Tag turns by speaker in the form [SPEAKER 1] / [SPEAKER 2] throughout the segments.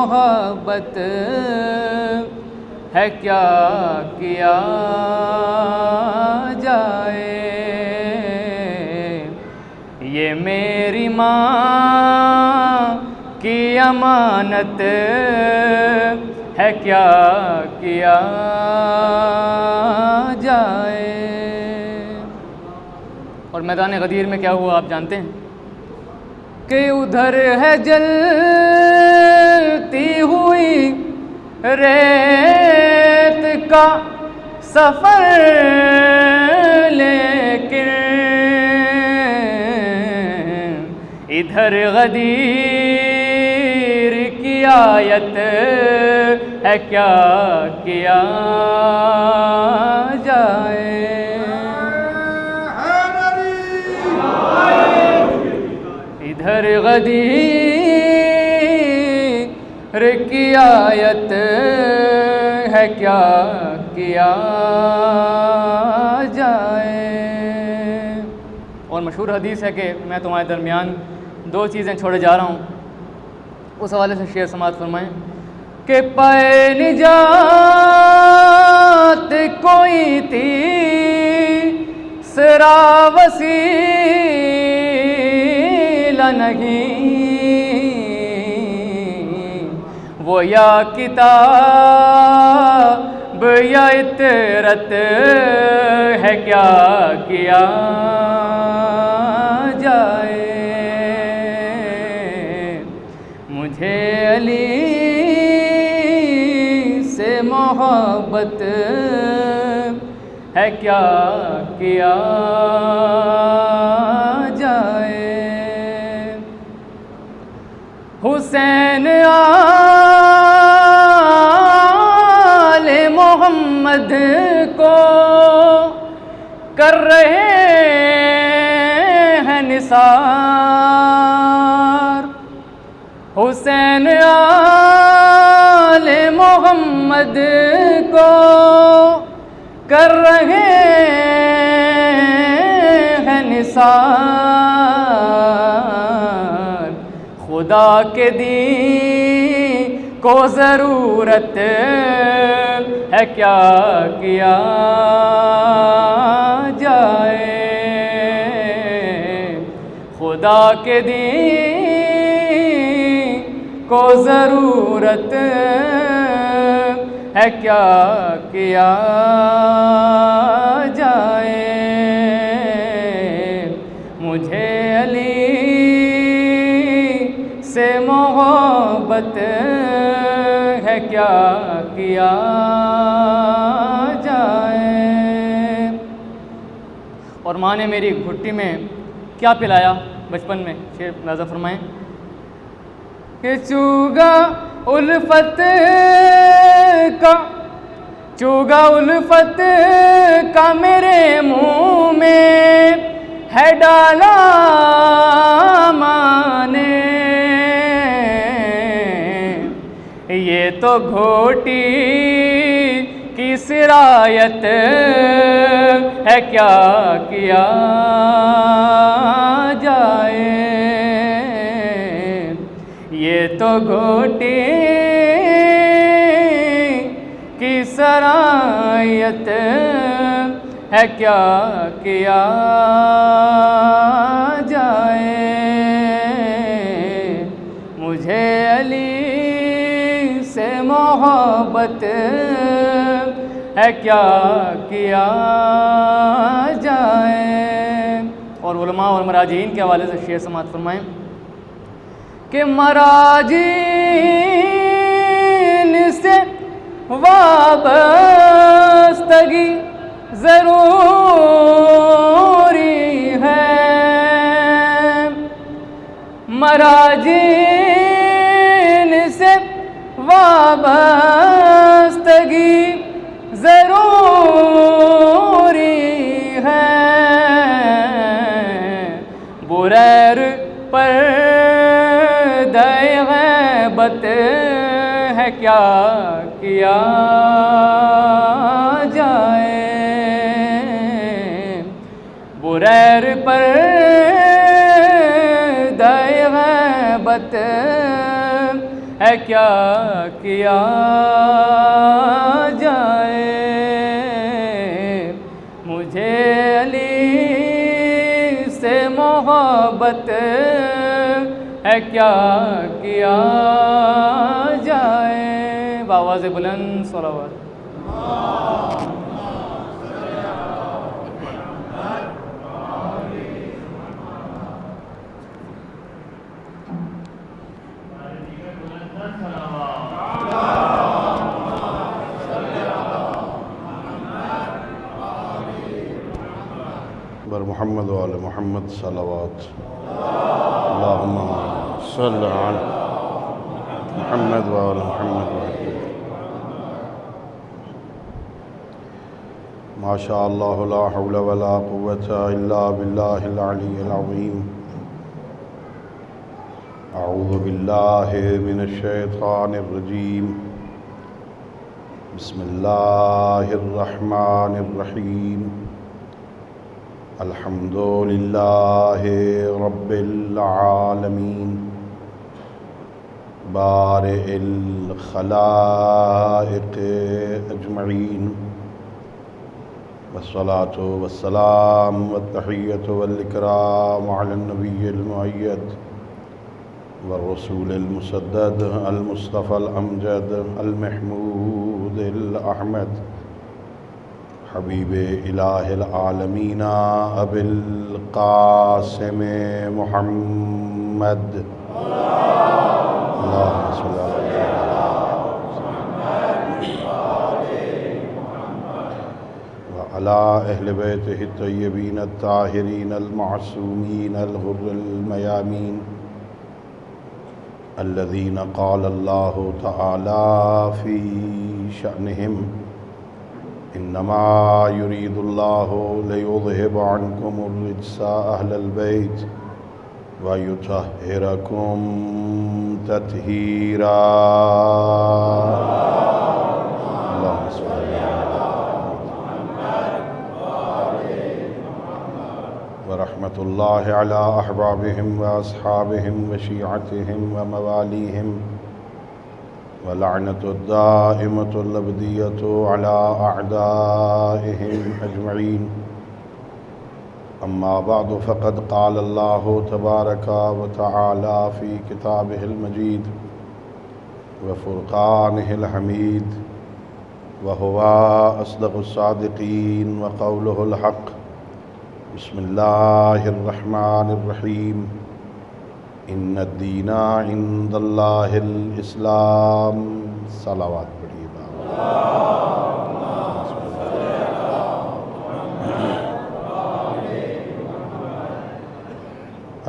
[SPEAKER 1] محبت ہے کیا کیا جائے، یہ میری ماں کی امانت ہے کیا کیا جائے۔ اور میدان غدیر میں کیا ہوا آپ جانتے ہیں کہ ادھر ہے جلتی ہوئی ریت کا سفر، لیکن ادھر غدیر کی آیت ہے کیا کیا جائے۔ ادھر غدیر کی آیت ہے کیا کیا جائے۔ اور مشہور حدیث ہے کہ میں تمہارے درمیان دو چیزیں چھوڑے جا رہا ہوں، اس حوالے سے شیعہ سماعت فرمائیں کہ پائے نجات کوئی تیسرا وسیلہ نہیں، وہ یا کتاب یا اطرت ہے کیا کیا جائے۔ مجھے علی سے محبت ہے کیا کیا جائے۔ حسین آل محمد کو کر رہے ہیں نثار، حسین آل محمد کو کر رہے ہیں نثار، خدا کے دین کو ضرورت ہے کیا کیا جائے۔ خدا کے دین کو ضرورت ہے کیا کیا جائے۔ مجھے علی سے محبت ہے کیا کیا جائے۔ اور ماں نے میری گھٹی میں کیا پلایا بچپن میں، شعر اندازہ فرمائیں کہ چوگا الفت کا میرے منہ میں ہے ڈالا ماں نے، یہ تو گھوٹی کی سرایت ہے کیا کیا جائے۔ یہ تو گھوٹی کی سرایت ہے کیا کیا جائے۔ مجھے علی سے محبت ہے کیا کیا جائے۔ اور علماء اور مراجعین کے حوالے سے شیعہ سماعت فرمائیں کہ مراجعین سے وابستگی ضروری ہے، مراجعین سے وابستگی ضروری ہے، بریر پر دائے غیبت ہے کیا کیا جائے۔ بریر پر دائے غیبت ہے کیا کیا جائے، مجھے علی سے محبت ہے کیا کیا جائے۔ بآواز بلند صلوات۔
[SPEAKER 2] بر محمد و آل محمد صلوات۔ اللہم صلی علی محمد و آل محمد وسلم۔ ما شاء اللہ لا حول ولا قوة الا باللہ العلی العظیم۔ اعوذ باللہ من الشیطان الرجیم۔ بسم اللہ الرحمن الرحیم۔ الحمد للہ رب العالمین، بارئ الخلائق اجمعین، والصلاة والسلام والتحیۃ والاکرام علی النبی المؤید والرسول المسدد المصطفى الامجد المحمود الاحمد، حبیب الہ العالمین ابی القاسم محمد، اللہم صلی وعلی اہل بیتہ الطیبین الطاہرین المعصومین الغر المیامین، الذین قال اللہ تعالی فی شأنہم انما یرید اللہ لیذہب عنکم الرجس اہل البیت ویطہرکم تطہیرا۔ اللہم صلی ورحمۃ اللہ علی احبابہم واصحابہم وشیعتہم وموالیہم، ولعنۃ الدائمۃ الابدیۃ علی اعدائہم اجمعین۔ اما بعد فقد قال اللہ تبارک وتعالی فی کتابہ المجید وفرقانہ الحمید، وہو اصدق الصادقین وقولہ الحق۔ بسم اللہ الرحمن الرحیم۔ ان الدین عند اللہ الاسلام۔ صلوات پڑھیے بابا۔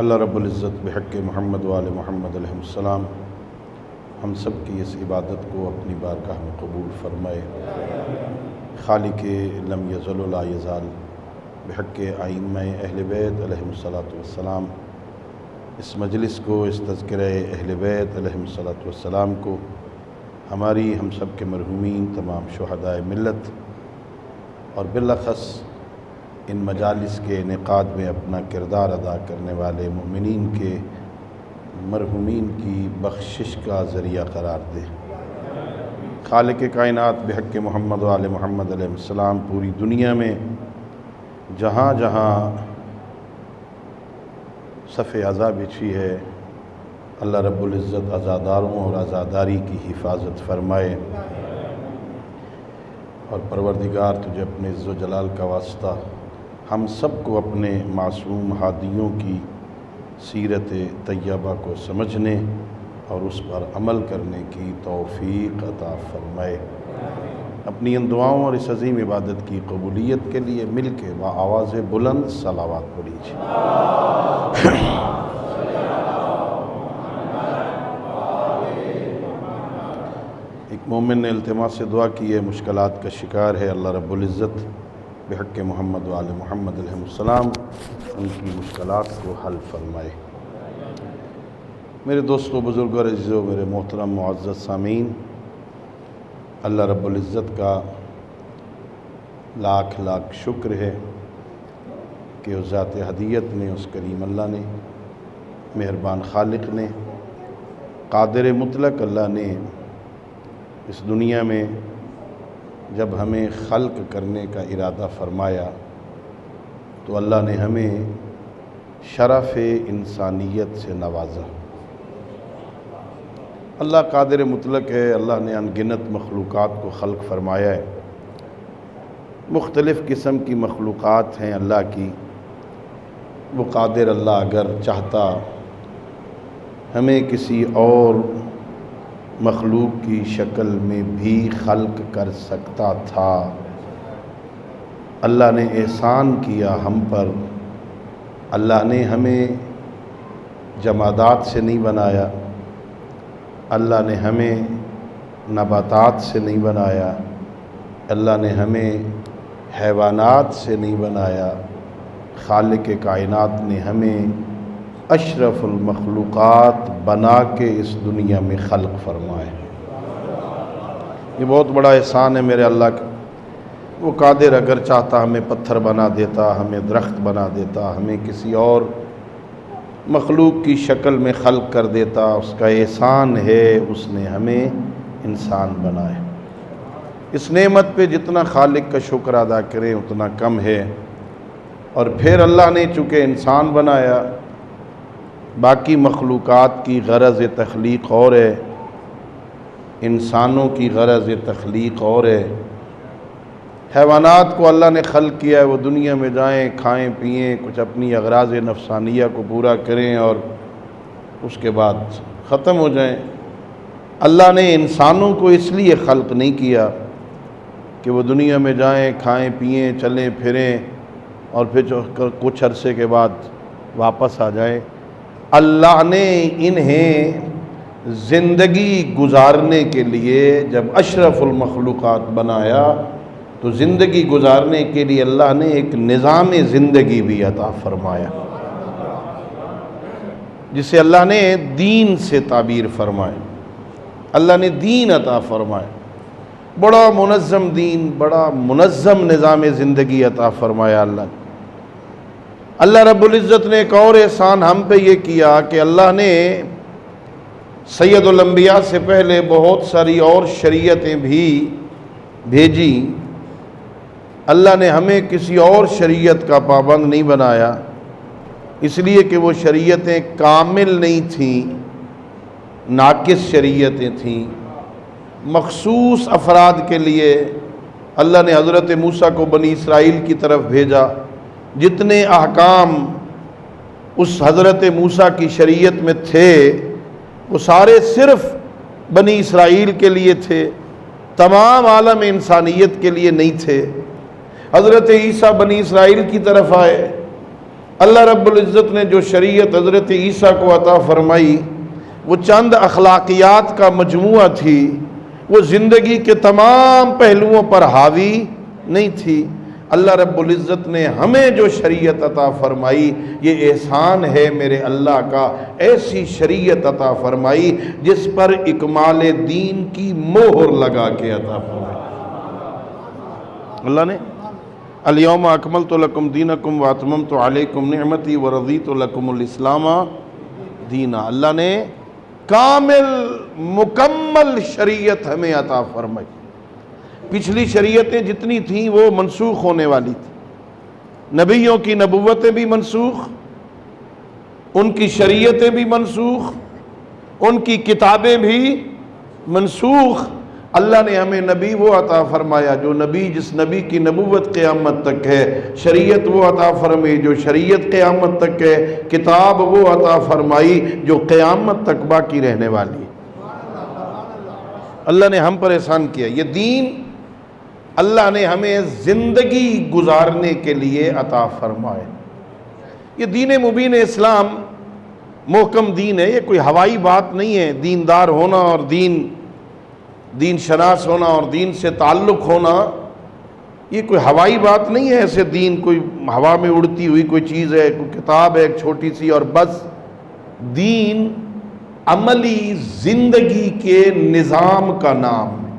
[SPEAKER 2] اللہ رب العزت بحق محمد وآل محمد علیہ السلام ہم سب کی اس عبادت کو اپنی بارگاہ میں قبول فرمائے۔ خالق لم یزل و لا یزال بحق ائمہ اہل بیت علیہم السلام اس مجلس کو، اس تذکرہ اہل بیت علیہم السلام کو، ہماری ہم سب کے مرحومین تمام شہدائے ملت اور بالاخص ان مجالس کے انعقاد میں اپنا کردار ادا کرنے والے مومنین کے مرحومین کی بخشش کا ذریعہ قرار دے۔ خالق کائنات بحق محمد و آل محمد علیہ السلام پوری دنیا میں جہاں جہاں صف عزا بچھی ہے، اللہ رب العزت عزاداروں اور عزاداری کی حفاظت فرمائے، اور پروردگار تجھے اپنے عز و جلال کا واسطہ ہم سب کو اپنے معصوم ہادیوں کی سیرت طیبہ کو سمجھنے اور اس پر عمل کرنے کی توفیق عطا فرمائے۔ اپنی ان دعاؤں اور اس عظیم عبادت کی قبولیت کے لیے مل کے بآواز بلند صلوات پڑھیجیے۔ ایک مومن نے التماس سے دعا کی ہے، مشکلات کا شکار ہے، اللہ رب العزت بحق محمد و آل محمد علیہ السلام ان کی مشکلات کو حل فرمائے۔ میرے دوستو، بزرگوں اور عزیزو، میرے محترم معزز سامعین، اللہ رب العزت کا لاکھ لاکھ شکر ہے کہ اس ذات ہدیت نے، اس کریم اللہ نے، مہربان خالق نے قادر مطلق اللہ نے اس دنیا میں جب ہمیں خلق کرنے کا ارادہ فرمایا تو اللہ نے ہمیں شرف انسانیت سے نوازا۔ اللہ قادر مطلق ہے، اللہ نے ان گنت مخلوقات کو خلق فرمایا ہے۔ مختلف قسم کی مخلوقات ہیں اللہ کی۔ وہ قادر اللہ اگر چاہتا ہمیں کسی اور مخلوق کی شکل میں بھی خلق کر سکتا تھا۔ اللہ نے احسان کیا ہم پر، اللہ نے ہمیں جمادات سے نہیں بنایا، اللہ نے ہمیں نباتات سے نہیں بنایا، اللہ نے ہمیں حیوانات سے نہیں بنایا، خالق کائنات نے ہمیں اشرف المخلوقات بنا کے اس دنیا میں خلق فرمائے۔ یہ بہت بڑا احسان ہے میرے اللہ کا۔ وہ قادر اگر چاہتا ہمیں پتھر بنا دیتا، ہمیں درخت بنا دیتا، ہمیں کسی اور مخلوق کی شکل میں خلق کر دیتا۔ اس کا احسان ہے اس نے ہمیں انسان بنائے۔ اس نعمت پہ جتنا خالق کا شکر ادا کریں اتنا کم ہے۔ اور پھر اللہ نے چونکہ انسان بنایا، باقی مخلوقات کی غرض تخلیق اور ہے، انسانوں کی غرض تخلیق اور ہے۔ حیوانات کو اللہ نے خلق کیا ہے، وہ دنیا میں جائیں، کھائیں پئیں، کچھ اپنی اغراض نفسانیہ کو پورا کریں اور اس کے بعد ختم ہو جائیں۔ اللہ نے انسانوں کو اس لیے خلق نہیں کیا کہ وہ دنیا میں جائیں، کھائیں پئیں، چلیں پھریں اور پھر کچھ عرصے کے بعد واپس آ جائیں۔ اللہ نے انہیں زندگی گزارنے کے لیے جب اشرف المخلوقات بنایا تو زندگی گزارنے کے لیے اللہ نے ایک نظام زندگی بھی عطا فرمایا، جسے اللہ نے دین سے تعبیر فرمائے۔ اللہ نے دین عطا فرمائے، بڑا منظم دین، بڑا منظم نظام زندگی عطا فرمایا اللہ نے۔ اللہ رب العزت نے ایک اور احسان ہم پہ یہ کیا کہ اللہ نے سید الانبیاء سے پہلے بہت ساری اور شریعتیں بھی بھیجی۔ اللہ نے ہمیں کسی اور شریعت کا پابند نہیں بنایا، اس لیے کہ وہ شریعتیں کامل نہیں تھیں، ناقص شریعتیں تھیں۔ مخصوص افراد کے لیے اللہ نے حضرت موسیٰ کو بنی اسرائیل کی طرف بھیجا۔ جتنے احکام اس حضرت موسیٰ کی شریعت میں تھے وہ سارے صرف بنی اسرائیل کے لیے تھے، تمام عالم انسانیت کے لیے نہیں تھے۔ حضرت عیسیٰ بنی اسرائیل کی طرف آئے، اللہ رب العزت نے جو شریعت حضرت عیسیٰ کو عطا فرمائی وہ چند اخلاقیات کا مجموعہ تھی، وہ زندگی کے تمام پہلوؤں پر حاوی نہیں تھی۔ اللہ رب العزت نے ہمیں جو شریعت عطا فرمائی یہ احسان ہے میرے اللہ کا، ایسی شریعت عطا فرمائی جس پر اکمال دین کی مہر لگا کے عطا فرمائی۔ اللہ نے الیوم اکملت لکم دینکم واتممت علیکم نعمتی ورضیت لکم الاسلام دینا۔ اللہ نے کامل مکمل شریعت ہمیں عطا فرمائی۔ پچھلی شریعتیں جتنی تھیں وہ منسوخ ہونے والی تھیں، نبیوں کی نبوتیں بھی منسوخ، ان کی شریعتیں بھی منسوخ، ان کی کتابیں بھی منسوخ۔ اللہ نے ہمیں نبی وہ عطا فرمایا جو نبی، جس نبی کی نبوت قیامت تک ہے، شریعت وہ عطا فرمائی جو شریعت قیامت تک ہے، کتاب وہ عطا فرمائی جو قیامت تک باقی رہنے والی ہے۔ اللہ نے ہم پر احسان کیا۔ یہ دین اللہ نے ہمیں زندگی گزارنے کے لیے عطا فرمائے۔ یہ دین مبین اسلام محکم دین ہے، یہ کوئی ہوائی بات نہیں ہے۔ دیندار ہونا اور دین شناس ہونا اور دین سے تعلق ہونا یہ کوئی ہوائی بات نہیں ہے۔ ایسے دین کوئی ہوا میں اڑتی ہوئی کوئی چیز ہے، کوئی کتاب ہے ایک چھوٹی سی اور بس۔ دین عملی زندگی کے نظام کا نام ہے۔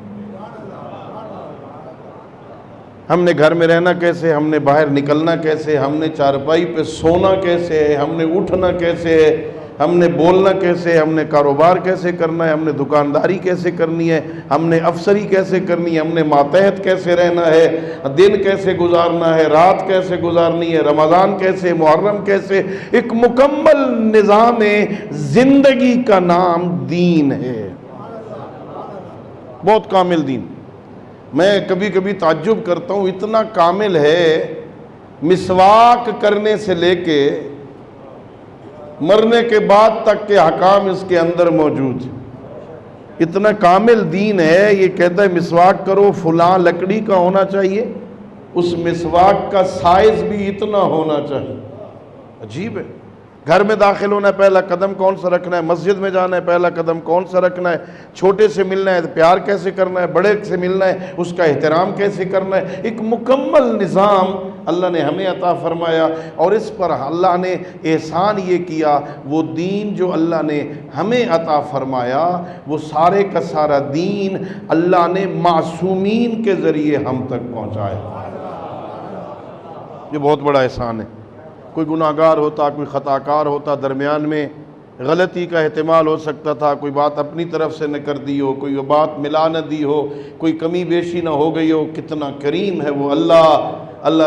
[SPEAKER 2] ہم نے گھر میں رہنا کیسے، ہم نے باہر نکلنا کیسے، ہم نے چارپائی پہ سونا کیسے ہے، ہم نے اٹھنا کیسے ہے، ہم نے بولنا کیسے، ہم نے کاروبار کیسے کرنا ہے، ہم نے دکانداری کیسے کرنی ہے، ہم نے افسری کیسے کرنی ہے، ہم نے ماتحت کیسے رہنا ہے، دن کیسے گزارنا ہے، رات کیسے گزارنی ہے، رمضان کیسے، محرم کیسے۔ ایک مکمل نظام زندگی کا نام دین ہے، بہت کامل دین۔ میں کبھی کبھی تعجب کرتا ہوں، اتنا کامل ہے، مسواک کرنے سے لے کے مرنے کے بعد تک کے احکام اس کے اندر موجود ہیں۔ اتنا کامل دین ہے، یہ کہتا ہے مسواک کرو، فلاں لکڑی کا ہونا چاہیے، اس مسواک کا سائز بھی اتنا ہونا چاہیے۔ عجیب ہے۔ گھر میں داخل ہونا ہے، پہلا قدم کون سا رکھنا ہے، مسجد میں جانا ہے، پہلا قدم کون سا رکھنا ہے، چھوٹے سے ملنا ہے تو پیار کیسے کرنا ہے، بڑے سے ملنا ہے اس کا احترام کیسے کرنا ہے۔ ایک مکمل نظام اللہ نے ہمیں عطا فرمایا، اور اس پر اللہ نے احسان یہ کیا، وہ دین جو اللہ نے ہمیں عطا فرمایا، وہ سارے کا سارا دین اللہ نے معصومین کے ذریعے ہم تک پہنچایا۔ یہ بہت بڑا احسان ہے۔ کوئی گناہ گار ہوتا، کوئی خطا کار ہوتا، درمیان میں غلطی کا احتمال ہو سکتا تھا، کوئی بات اپنی طرف سے نہ کر دی ہو، کوئی بات ملا نہ دی ہو، کوئی کمی بیشی نہ ہو گئی ہو۔ کتنا کریم ہے وہ اللہ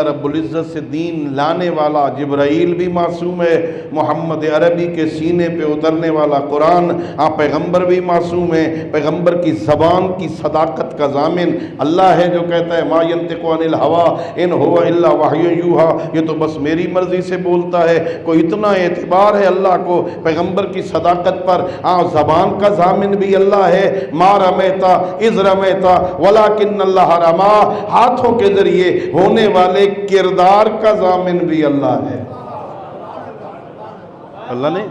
[SPEAKER 2] رب العزت سے دین لانے والا۔ جبرائیل بھی معصوم ہے، محمد عربی کے سینے پہ اترنے والا قرآن، پیغمبر بھی معصوم ہے، پیغمبر کی زبان کی صداقت کا ضامن اللہ ہے، جو کہتا ہے ما ینطق عن الہوی ان هو الا وحی یوحی، یہ تو بس میری مرضی سے بولتا ہے۔ کوئی اتنا اعتبار ہے اللہ کو پیغمبر کی صداقت پر۔ زبان کا ضامن بھی اللہ ہے، ما رمیتا اذ رمیتا ولکن اللہ رما، ہاتھوں کے ذریعے ہونے والے کردار کا ضامن بھی اللہ ہے۔ اللہ نے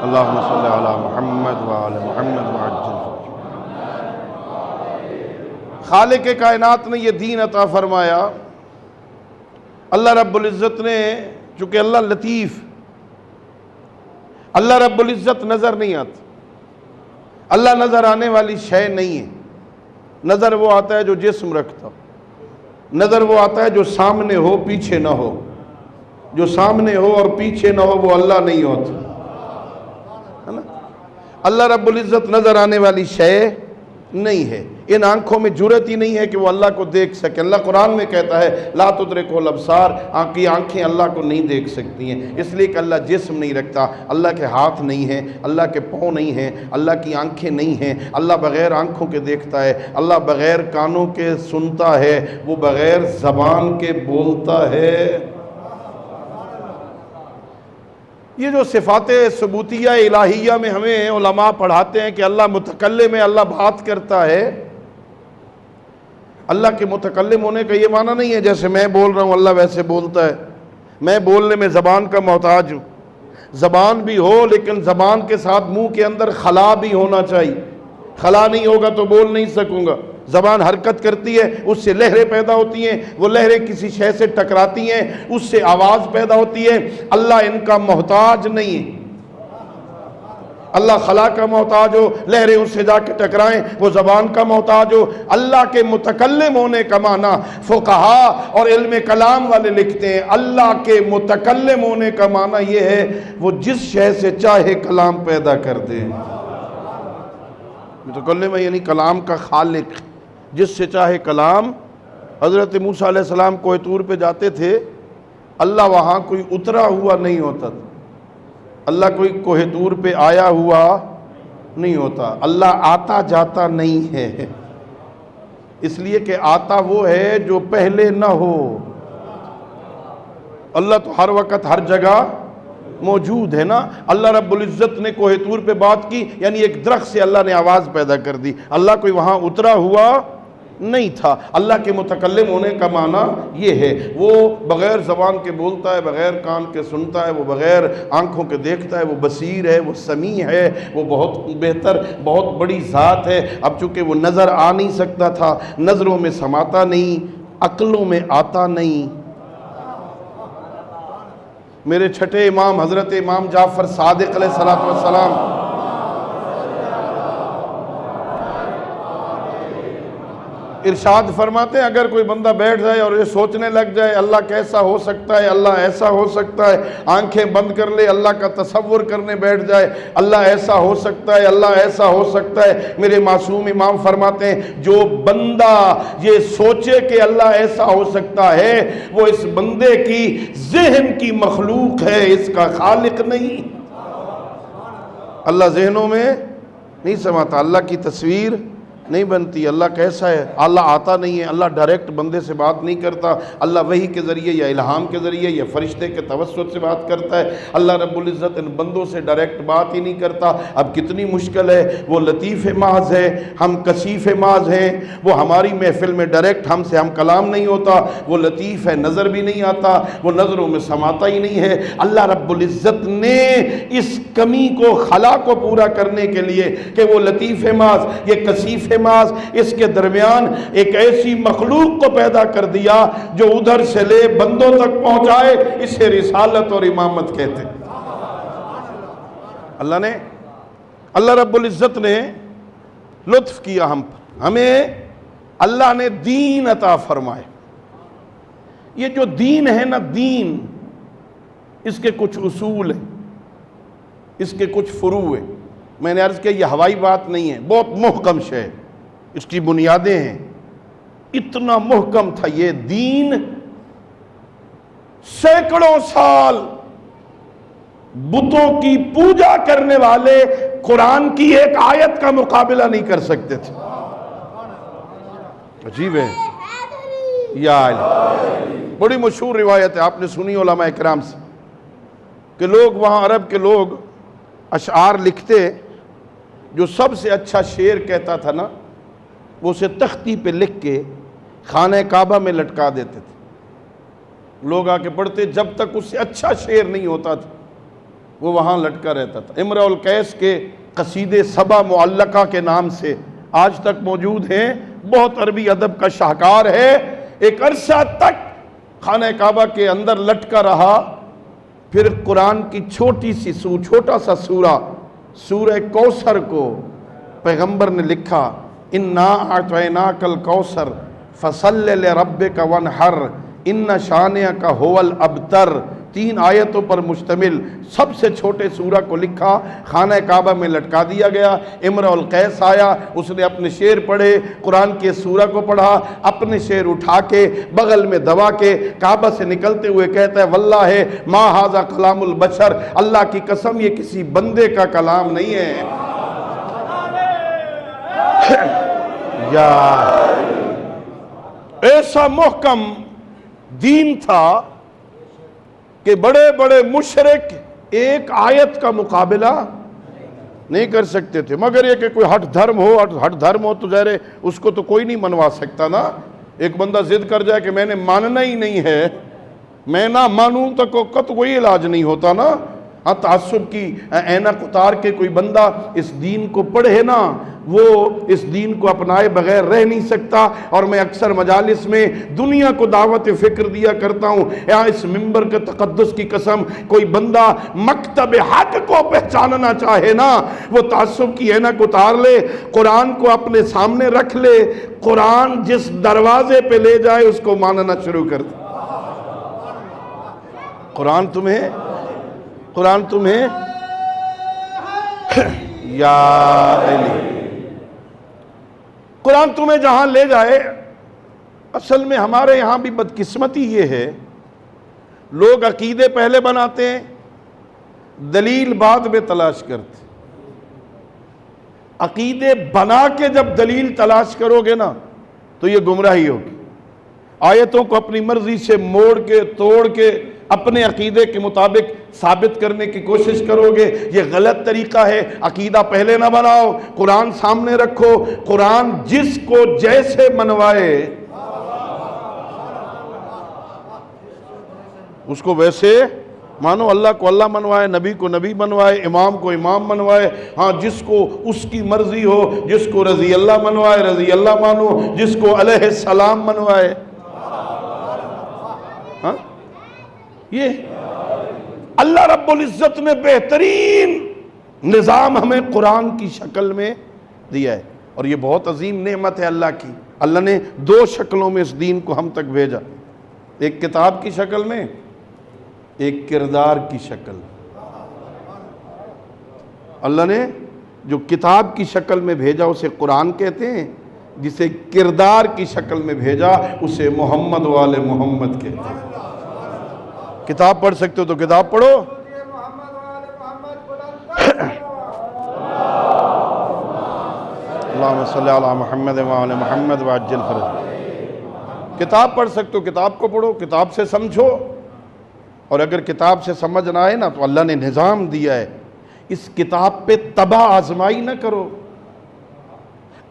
[SPEAKER 2] اللہم صلی علی محمد وآل محمد وعجل۔ خالق کائنات نے یہ دین عطا فرمایا۔ اللہ رب العزت نے، چونکہ اللہ لطیف، اللہ رب العزت نظر نہیں آتا، اللہ نظر آنے والی شے نہیں ہے۔ نظر وہ آتا ہے جو جسم رکھتا، نظر وہ آتا ہے جو سامنے ہو پیچھے نہ ہو۔ جو سامنے ہو اور پیچھے نہ ہو وہ اللہ نہیں ہوتا، ہے نا۔ اللہ رب العزت نظر آنے والی شے نہیں ہے۔ ان آنکھوں میں جرت ہی نہیں ہے کہ وہ اللہ کو دیکھ سکے۔ اللہ قرآن میں کہتا ہے لا تدرکہ الابصار، آنکھیں اللہ کو نہیں دیکھ سکتی ہیں، اس لیے کہ اللہ جسم نہیں رکھتا، اللہ کے ہاتھ نہیں ہیں، اللہ کے پاؤں نہیں ہیں، اللہ کی آنکھیں نہیں ہیں۔ اللہ بغیر آنکھوں کے دیکھتا ہے، اللہ بغیر کانوں کے سنتا ہے، وہ بغیر زبان کے بولتا ہے۔ یہ جو صفات ثبوتیہ الہیہ میں ہمیں علماء پڑھاتے ہیں کہ اللہ متکلم ہے، اللہ بات کرتا ہے، اللہ کے متکلم ہونے کا یہ معنی نہیں ہے جیسے میں بول رہا ہوں اللہ ویسے بولتا ہے۔ میں بولنے میں زبان کا محتاج ہوں، زبان بھی ہو لیکن زبان کے ساتھ منہ کے اندر خلا بھی ہونا چاہیے۔ خلا نہیں ہوگا تو بول نہیں سکوں گا۔ زبان حرکت کرتی ہے، اس سے لہریں پیدا ہوتی ہیں، وہ لہریں کسی شے سے ٹکراتی ہیں، اس سے آواز پیدا ہوتی ہے۔ اللہ ان کا محتاج نہیں ہے۔ اللہ خلا کا محتاج ہو، لہریں اس سے جا کے ٹکرائیں، وہ زبان کا محتاج ہو۔ اللہ کے متکلم ہونے کا معنی فقہا اور علم کلام والے لکھتے ہیں، اللہ کے متکلم ہونے کا معنی یہ ہے وہ جس شے سے چاہے کلام پیدا کر دے۔ متکلم ہے یعنی کلام کا خالق، جس سے چاہے کلام۔ حضرت موسیٰ علیہ السلام کوہ طور پہ جاتے تھے، اللہ وہاں کوئی اترا ہوا نہیں ہوتا تھا، اللہ کوئی کوہ طور پہ آیا ہوا نہیں ہوتا، اللہ آتا جاتا نہیں ہے، اس لیے کہ آتا وہ ہے جو پہلے نہ ہو۔ اللہ تو ہر وقت ہر جگہ موجود ہے نا۔ اللہ رب العزت نے کوہ طور پہ بات کی، یعنی ایک درخت سے اللہ نے آواز پیدا کر دی، اللہ کوئی وہاں اترا ہوا نہیں تھا۔ اللہ کے متکلم ہونے کا معنی یہ ہے وہ بغیر زبان کے بولتا ہے، بغیر کان کے سنتا ہے، وہ بغیر آنکھوں کے دیکھتا ہے، وہ بصیر ہے، وہ سمیع ہے، وہ بہت بہتر، بہت بڑی ذات ہے۔ اب چونکہ وہ نظر آ نہیں سکتا تھا، نظروں میں سماتا نہیں، عقلوں میں آتا نہیں۔ میرے چھٹے امام حضرت امام جعفر صادق علیہ السلام ارشاد فرماتے ہیں اگر کوئی بندہ بیٹھ جائے اور یہ سوچنے لگ جائے اللہ کیسا ہو سکتا ہے، اللہ ایسا ہو سکتا ہے، آنکھیں بند کر لے اللہ کا تصور کرنے بیٹھ جائے اللہ ایسا ہو سکتا ہے، اللہ ایسا ہو سکتا ہے، میرے معصوم امام فرماتے ہیں جو بندہ یہ سوچے کہ اللہ ایسا ہو سکتا ہے وہ اس بندے کی ذہن کی مخلوق ہے، اس کا خالق نہیں۔ اللہ ذہنوں میں نہیں سماتا، اللہ کی تصویر نہیں بنتی، اللہ کیسا ہے، اللہ آتا نہیں ہے، اللہ ڈائریکٹ بندے سے بات نہیں کرتا، اللہ وحی کے ذریعے یا الہام کے ذریعے یا فرشتے کے توسط سے بات کرتا ہے، اللہ رب العزت ان بندوں سے ڈائریکٹ بات ہی نہیں کرتا۔ اب کتنی مشکل ہے، وہ لطیف محض ہے، ہم کشیف محض ہیں، وہ ہماری محفل میں ڈائریکٹ ہم سے ہم کلام نہیں ہوتا، وہ لطیف ہے نظر بھی نہیں آتا، وہ نظروں میں سماتا ہی نہیں ہے۔ اللہ رب العزت نے اس کمی کو خلا کو پورا کرنے کے لیے کہ وہ لطیف محض یہ کشیف محض اس کے درمیان ایک ایسی مخلوق کو پیدا کر دیا جو ادھر سے لے بندوں تک پہنچائے، اسے رسالت اور امامت کہتے ہیں۔ اللہ رب العزت نے لطف کیا ہم پر، ہمیں اللہ نے دین عطا فرمائے۔ یہ جو دین ہے نا، دین اس کے کچھ اصول ہیں، اس کے کچھ فروع ہیں۔ میں نے عرض کیا یہ ہوائی بات نہیں ہے، بہت محکم شے ہے، اس کی بنیادیں ہیں۔ اتنا محکم تھا یہ دین، سینکڑوں سال بتوں کی پوجا کرنے والے قرآن کی ایک آیت کا مقابلہ نہیں کر سکتے تھے۔ عجیب ہے یا بڑی مشہور روایت ہے، آپ نے سنی علماء کرام سے کہ لوگ وہاں عرب کے لوگ اشعار لکھتے، جو سب سے اچھا شعر کہتا تھا نا وہ اسے تختی پہ لکھ کے خانہ کعبہ میں لٹکا دیتے تھے، لوگ آ کے پڑھتے، جب تک اس سے اچھا شعر نہیں ہوتا تھا وہ وہاں لٹکا رہتا تھا۔ امرؤ القیس کے قصیدے سبع معلقہ کے نام سے آج تک موجود ہیں، بہت عربی ادب کا شاہکار ہے، ایک عرصہ تک خانہ کعبہ کے اندر لٹکا رہا، پھر قرآن کی چھوٹا سا سورہ کوثر کو پیغمبر نے لکھا، اِنَّا أَعْطَيْنَاكَ الْكَوْثَرَ فَصَلِّ لِرَبِّكَ وَانْحَرْ إِنَّ شَانِئَكَ هُوَ الْأَبْتَرُ، 3 آیتوں پر مشتمل سب سے چھوٹے سورہ کو لکھا، خانہ کعبہ میں لٹکا دیا گیا۔ امرؤ القیس آیا، اس نے اپنے شعر پڑھے، قرآن کے سورہ کو پڑھا، اپنے شعر اٹھا کے بغل میں دبا کے کعبہ سے نکلتے ہوئے کہتا ہے واللہ ما ھذا کلام البشر، اللہ کی قسم یہ کسی بندے کا کلام نہیں ہے۔ یا ایسا محکم دین تھا کہ بڑے بڑے مشرک ایک آیت کا مقابلہ نہیں کر سکتے تھے، مگر یہ کہ کوئی ہٹ دھرم ہو تو ظاہر ہے اس کو تو کوئی نہیں منوا سکتا نا۔ ایک بندہ ضد کر جائے کہ میں نے ماننا ہی نہیں ہے، میں نہ مانوں تو کوئی علاج نہیں ہوتا نا۔ ہاں تعصب کی اینک اتار کے کوئی بندہ اس دین کو پڑھے نا، وہ اس دین کو اپنائے بغیر رہ نہیں سکتا۔ اور میں اکثر مجالس میں دنیا کو دعوت فکر دیا کرتا ہوں، یا اس منبر کے تقدس کی قسم کوئی بندہ مکتب حق کو پہچاننا چاہے نا، وہ تعصب کی اینک اتار لے، قرآن کو اپنے سامنے رکھ لے، قرآن جس دروازے پہ لے جائے اس کو ماننا شروع کر دے۔ قرآن تمہیں یا قرآن تمہیں جہاں لے جائے۔ اصل میں ہمارے یہاں بھی بدقسمتی یہ ہے، لوگ عقیدے پہلے بناتے ہیں، دلیل بعد میں تلاش کرتے۔ عقیدے بنا کے جب دلیل تلاش کرو گے نا تو یہ گمراہی ہوگی۔ آیتوں کو اپنی مرضی سے موڑ کے توڑ کے اپنے عقیدے کے مطابق ثابت کرنے کی کوشش کرو گے، یہ غلط طریقہ ہے۔ عقیدہ پہلے نہ بناؤ، قرآن سامنے رکھو، قرآن جس کو جیسے منوائے اس کو ویسے مانو۔ اللہ کو اللہ منوائے، نبی کو نبی منوائے، امام کو امام منوائے، ہاں جس کو اس کی مرضی ہو، جس کو رضی اللہ منوائے رضی اللہ مانو، جس کو علیہ السلام منوائے۔ ہاں یہ اللہ رب العزت نے بہترین نظام ہمیں قرآن کی شکل میں دیا ہے، اور یہ بہت عظیم نعمت ہے اللہ کی۔ اللہ نے دو شکلوں میں اس دین کو ہم تک بھیجا، ایک کتاب کی شکل میں، ایک کردار کی شکل۔ اللہ نے جو کتاب کی شکل میں بھیجا اسے قرآن کہتے ہیں، جسے کردار کی شکل میں بھیجا اسے محمد والے محمد کہتے ہیں۔ کتاب پڑھ سکتے ہو تو کتاب پڑھو، اللہم صلی علی محمد وعلی محمد وعجل فرج۔ کتاب پڑھ سکتے ہو کتاب کو پڑھو، کتاب سے سمجھو، اور اگر کتاب سے سمجھ نہ آئے نا تو اللہ نے نظام دیا ہے، اس کتاب پہ تباہ آزمائی نہ کرو،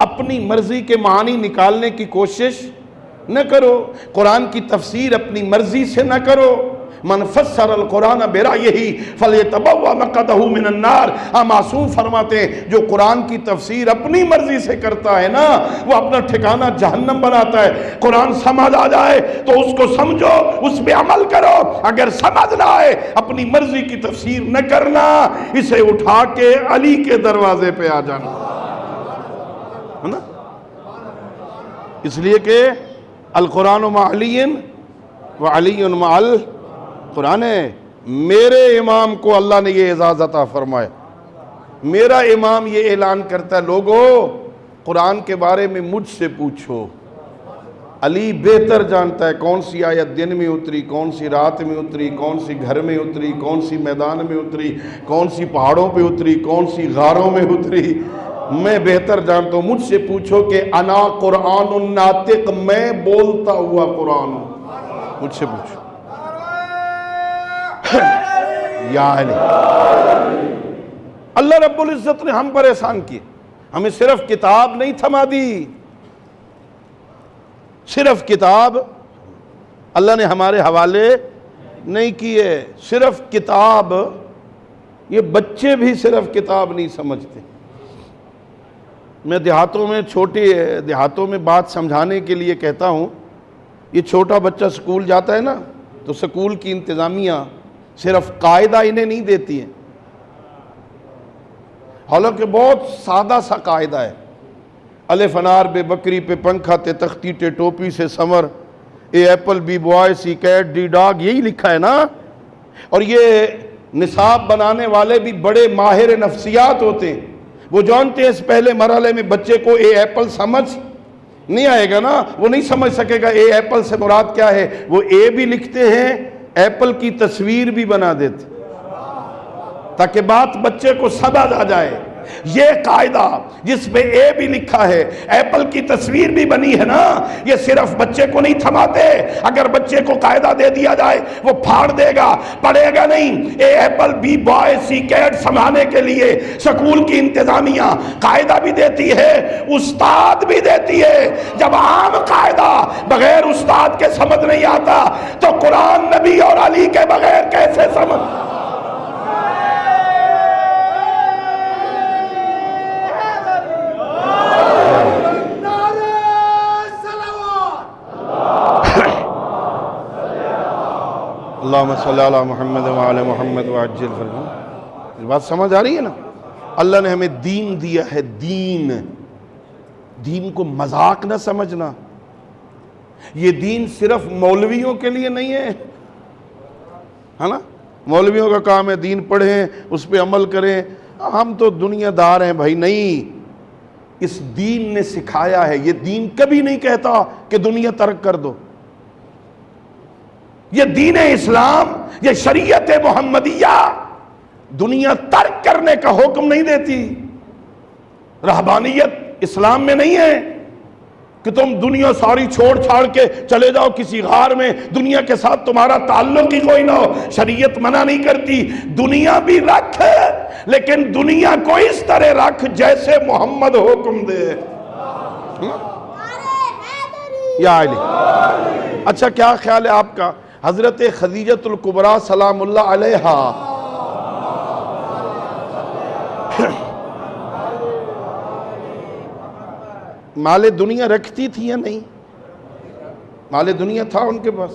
[SPEAKER 2] اپنی مرضی کے معنی نکالنے کی کوشش نہ کرو، قرآن کی تفسیر اپنی مرضی سے نہ کرو۔ من فسر القرآن برأیہ فلیتبوأ مقعدہ من النار۔ معصوم فرماتے ہیں جو قرآن کی تفسیر اپنی مرضی سے کرتا ہے نا وہ اپنا ٹھکانہ جہنم بناتا ہے۔ قرآن سمجھ آ جائے تو اس کو سمجھو، اس پہ عمل کرو، اگر سمجھ نہ آئے اپنی مرضی کی تفسیر نہ کرنا، اسے اٹھا کے علی کے دروازے پہ آ جانا، ہے نا؟ اس لیے کہ القرآن مع علی و علی مع قرآن ہے۔ میرے امام کو اللہ نے یہ اعزاز عطا فرمایا، میرا امام یہ اعلان کرتا ہے لوگو قرآن کے بارے میں مجھ سے پوچھو، علی بہتر جانتا ہے کون سی آیت دن میں اتری، کون سی رات میں اتری، کون سی گھر میں اتری، کون سی میدان میں اتری، کون سی پہاڑوں پہ اتری، کون سی غاروں میں اتری، میں بہتر جانتا ہوں، مجھ سے پوچھو کہ انا قرآن الناطق، میں بولتا ہوا قرآن ہوں، مجھ سے پوچھو یا علی۔ اللہ رب العزت نے ہم پر احسان کیے، ہمیں صرف کتاب نہیں تھما دی، صرف کتاب اللہ نے ہمارے حوالے نہیں کیے، صرف کتاب، یہ بچے بھی صرف کتاب نہیں سمجھتے۔ میں دیہاتوں میں دیہاتوں میں بات سمجھانے کے لیے کہتا ہوں، یہ چھوٹا بچہ سکول جاتا ہے نا تو سکول کی انتظامیہ صرف قاعدہ انہیں نہیں دیتی ہے، حالانکہ بہت سادہ سا قاعدہ ہے، الف انار بے بکری پہ پنکھا تے تختی ٹے ٹوپی سے سمر، اے ایپل بی بوائے سی کیٹ ڈی ڈاگ، یہی لکھا ہے نا۔ اور یہ نصاب بنانے والے بھی بڑے ماہر نفسیات ہوتے ہیں، وہ جانتے ہیں اس پہلے مرحلے میں بچے کو اے ایپل سمجھ نہیں آئے گا نا، وہ نہیں سمجھ سکے گا اے ایپل سے مراد کیا ہے، وہ اے بھی لکھتے ہیں، ایپل کی تصویر بھی بنا دیتے تاکہ بات بچے کو سمجھ آ جائے۔ یہ قاعدہ جس پہ اے بھی لکھا ہے، ایپل کی تصویر بھی بنی ہے نا، یہ صرف بچے کو نہیں تھماتے، اگر بچے کو قاعدہ دے دیا جائے وہ پھاڑ دے گا، پڑھے گا نہیں۔ اے ایپل بی بوائے سی کیٹ سمجھانے کے لیے سکول کی انتظامیہ قاعدہ بھی دیتی ہے، استاد بھی دیتی ہے۔ جب عام قاعدہ بغیر استاد کے سمجھ نہیں آتا تو قرآن نبی اور علی کے بغیر کیسے سمجھ؟ اللہم صلی علی محمد وعلی محمد وعجل فرج۔ بات سمجھ آ رہی ہے نا؟ اللہ نے ہمیں دین دیا ہے، دین کو مذاق نہ سمجھنا۔ یہ دین صرف مولویوں کے لیے نہیں ہے نا؟ مولویوں کا کام ہے دین پڑھیں، اس پہ عمل کریں، ہم تو دنیا دار ہیں بھائی، نہیں۔ اس دین نے سکھایا ہے، یہ دین کبھی نہیں کہتا کہ دنیا ترک کر دو۔ یہ دین اسلام، یہ شریعت محمدیہ دنیا ترک کرنے کا حکم نہیں دیتی۔ رہبانیت اسلام میں نہیں ہے کہ تم دنیا ساری چھوڑ چھاڑ کے چلے جاؤ کسی غار میں، دنیا کے ساتھ تمہارا تعلق ہی کوئی نہ ہو۔ شریعت منع نہیں کرتی، دنیا بھی رکھ، لیکن دنیا کو اس طرح رکھ جیسے محمد حکم دے۔ یا علی۔ اچھا کیا خیال ہے آپ کا؟ حضرت خدیجۃ الکبریٰ سلام اللہ علیہا مال دنیا رکھتی تھی یا نہیں؟ مال دنیا تھا ان کے پاس،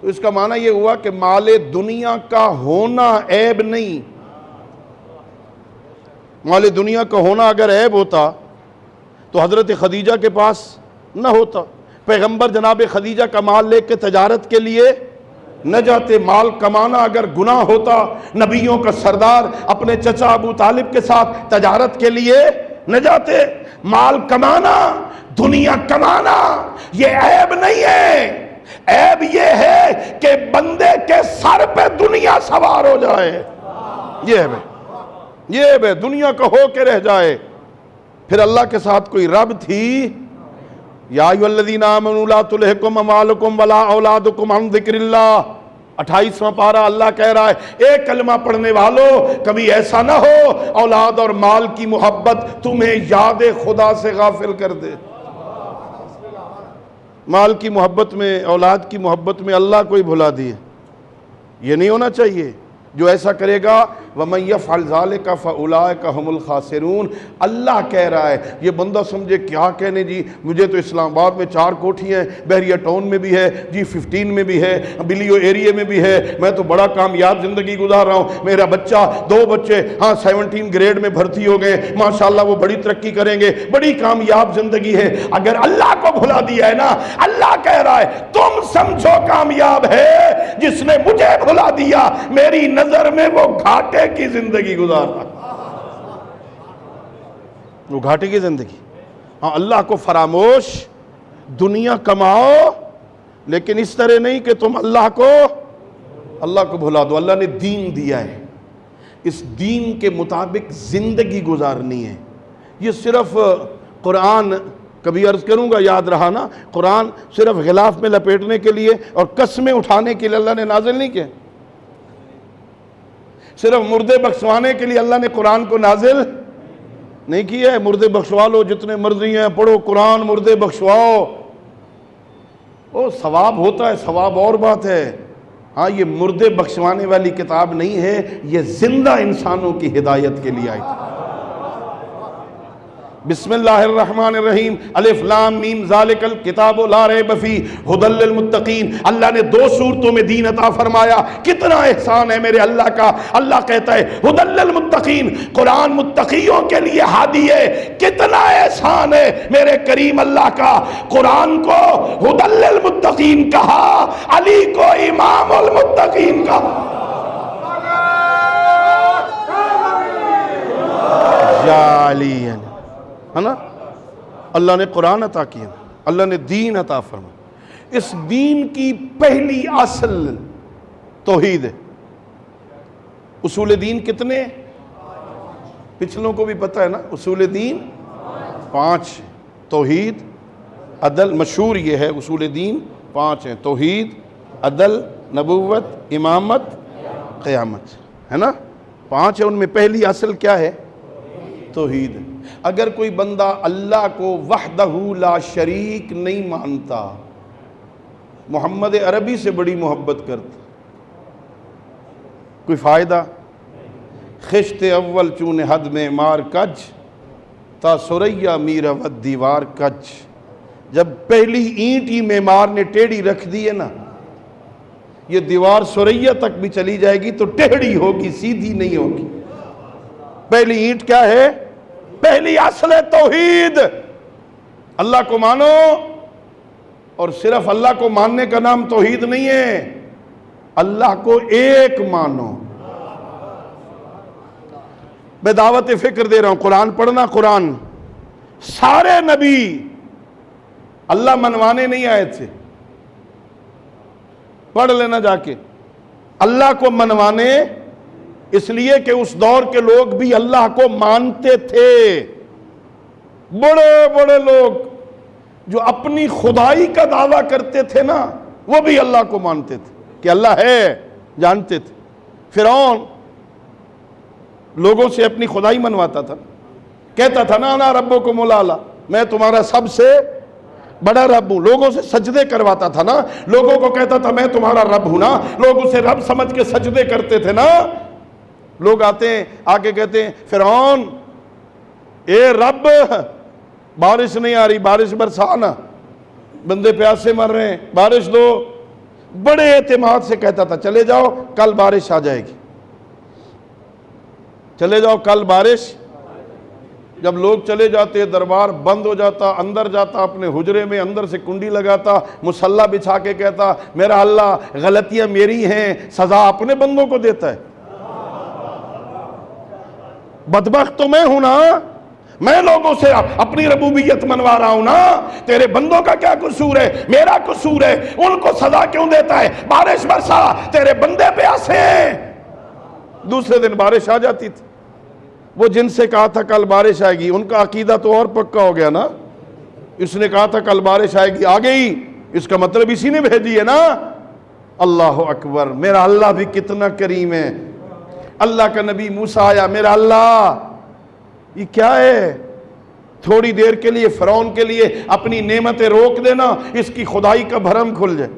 [SPEAKER 2] تو اس کا معنی یہ ہوا کہ مال دنیا کا ہونا عیب نہیں۔ مال دنیا کا ہونا اگر عیب ہوتا تو حضرت خدیجہ کے پاس نہ ہوتا۔ پیغمبر جناب خدیجہ کا مال لے کے تجارت کے لیے نہ جاتے، مال کمانا اگر گناہ ہوتا نبیوں کا سردار اپنے چچا ابو طالب کے ساتھ تجارت کے لیے نہ جاتے۔ مال کمانا، دنیا کمانا یہ عیب نہیں ہے، عیب یہ ہے کہ بندے کے سر پہ دنیا سوار ہو جائے، یہ عیب ہے، یہ عیب ہے، دنیا کا ہو کے رہ جائے۔ پھر اللہ کے ساتھ کوئی رب تھی؟ یا ایھا الذین آمنوا لا تلھکم اموالکم ولا اولادکم عن ذکر اللہ، 28واں پارہ اللہ کہہ رہا ہے ایک کلمہ پڑھنے والوں کبھی ایسا نہ ہو اولاد اور مال کی محبت تمہیں یاد خدا سے غافل کر دے۔ مال کی محبت میں، اولاد کی محبت میں اللہ کو ہی بھلا دیے، یہ نہیں ہونا چاہیے۔ جو ایسا کرے گا وَمَن يَفْعَلْ ذَلِكَ فَأُولَٰئِكَ هُمُ الْخَاسِرُونَ، اللہ کہہ رہا ہے۔ یہ بندہ سمجھے کیا کہنے جی مجھے تو اسلام آباد میں 4 کوٹھیاں ہیں، بحریہ ٹاؤن میں بھی ہے جی، 15 میں بھی ہے، بلیو ایریے میں بھی ہے، میں تو بڑا کامیاب زندگی گزار رہا ہوں، میرا بچہ 2 بچے 17 گریڈ میں بھرتی ہو گئے، ماشاءاللہ وہ بڑی ترقی کریں گے، بڑی کامیاب زندگی ہے۔ اگر اللہ کو بھلا دیا ہے نا، اللہ کہہ رہا ہے تم سمجھو کامیاب ہے جس نے مجھے بھلا دیا، میری نظر میں وہ گھاٹے کی زندگی گزار رہا، وہ گھاٹے کی زندگی۔ ہاں اللہ کو فراموش، دنیا کماؤ لیکن اس طرح نہیں کہ تم اللہ کو بھلا دو۔ اللہ نے دین دیا ہے، اس دین کے مطابق زندگی گزارنی ہے۔ یہ صرف قرآن، کبھی عرض کروں گا یاد رہا نا، قرآن صرف غلاف میں لپیٹنے کے لیے اور قسمیں اٹھانے کے لیے اللہ نے نازل نہیں کیا، صرف مردے بخشوانے کے لیے اللہ نے قرآن کو نازل نہیں کیا ہے۔ مردے بخشوا لو جتنے مرضی ہیں، پڑھو قرآن، مردے بخشواؤ، وہ ثواب ہوتا ہے، ثواب اور بات ہے۔ ہاں یہ مردے بخشوانے والی کتاب نہیں ہے، یہ زندہ انسانوں کی ہدایت کے لیے آئی تھی۔ بسم اللہ الرحمن الرحیم، الف لام میم ذالک الکتاب لا ریب فیہ ھدی للمتقین۔ اللہ نے 2 سورتوں میں دین عطا فرمایا، کتنا احسان ہے میرے اللہ کا۔ اللہ کہتا ہے ھدی للمتقین، قرآن متقیوں کے لیے ہادی ہے، کتنا احسان ہے میرے کریم اللہ کا۔ قرآن کو ھدی للمتقین کہا، علی کو امام المتقین کہا۔ یا علی ہے نا، اللہ نے قرآن عطا کیا، اللہ نے دین عطا فرمایا۔ اس دین کی پہلی اصل توحید ہے۔ اصول دین کتنے؟ پچھلوں کو بھی پتہ ہے نا، اصول دین 5، توحید، عدل، مشہور یہ ہے اصول دین 5 ہیں، توحید، عدل، نبوت، امامت، قیامت، ہے نا، 5 ہیں۔ ان میں پہلی اصل کیا ہے؟ توحید۔ اگر کوئی بندہ اللہ کو وحدہ لا شریک نہیں مانتا، محمد عربی سے بڑی محبت کرتا، کوئی فائدہ؟ خشت اول چون حد میں مار کج، تا سریا میرا ود دیوار کج۔ جب پہلی اینٹ ہی معمار نے ٹیڑھی رکھ دی ہے نا، یہ دیوار سریا تک بھی چلی جائے گی تو ٹیڑھی ہوگی، سیدھی نہیں ہوگی۔ پہلی اینٹ کیا ہے؟ پہلی اصل ہے توحید۔ اللہ کو مانو، اور صرف اللہ کو ماننے کا نام توحید نہیں ہے، اللہ کو ایک مانو۔ میں دعوت فکر دے رہا ہوں، قرآن پڑھنا، قرآن سارے نبی اللہ منوانے نہیں آئے تھے، پڑھ لینا جا کے، اللہ کو منوانے اس لیے کہ اس دور کے لوگ بھی اللہ کو مانتے تھے۔ بڑے بڑے لوگ جو اپنی خدائی کا دعویٰ کرتے تھے نا، وہ بھی اللہ کو مانتے تھے کہ اللہ ہے، جانتے تھے۔ فرعون لوگوں سے اپنی خدائی منواتا تھا، کہتا تھا نا انا ربکم الاعلی، میں تمہارا سب سے بڑا رب ہوں، لوگوں سے سجدے کرواتا تھا نا، لوگوں کو کہتا تھا میں تمہارا رب ہوں نا، لوگ اسے رب سمجھ کے سجدے کرتے تھے نا۔ لوگ آتے ہیں آ کے کہتے ہیں فرعون اے رب بارش نہیں آ رہی، بارش برسانا، بندے پیاسے مر رہے ہیں، بارش دو۔ بڑے اعتماد سے کہتا تھا چلے جاؤ کل بارش آ جائے گی، چلے جاؤ کل بارش جب لوگ چلے جاتے دربار بند ہو جاتا، اندر جاتا اپنے حجرے میں، اندر سے کنڈی لگاتا، مصلی بچھا کے کہتا میرا اللہ غلطیاں میری ہیں، سزا اپنے بندوں کو دیتا ہے۔ بدبخت تو میں ہوں نا، میں لوگوں سے اپنی ربوبیت منوا رہا ہوں نا، تیرے بندوں کا کیا قصور ہے؟ میرا قصور ہے، ان کو سزا کیوں دیتا ہے؟ بارش برسا، تیرے بندے پیاسے ہیں۔ دوسرے دن بارش آ جاتی تھی۔ وہ جن سے کہا تھا کل بارش آئے گی، ان کا عقیدہ تو اور پکا ہو گیا نا۔ اس نے کہا تھا کل بارش آئے گی، آ گئی، اس کا مطلب اسی نے بھیجی ہے نا۔ اللہ اکبر، میرا اللہ بھی کتنا کریم ہے۔ اللہ کا نبی موسیٰ آیا، میرا اللہ یہ کیا ہے؟ تھوڑی دیر کے لیے فرعون کے لیے اپنی نعمتیں روک دینا، اس کی خدائی کا بھرم کھل جائے۔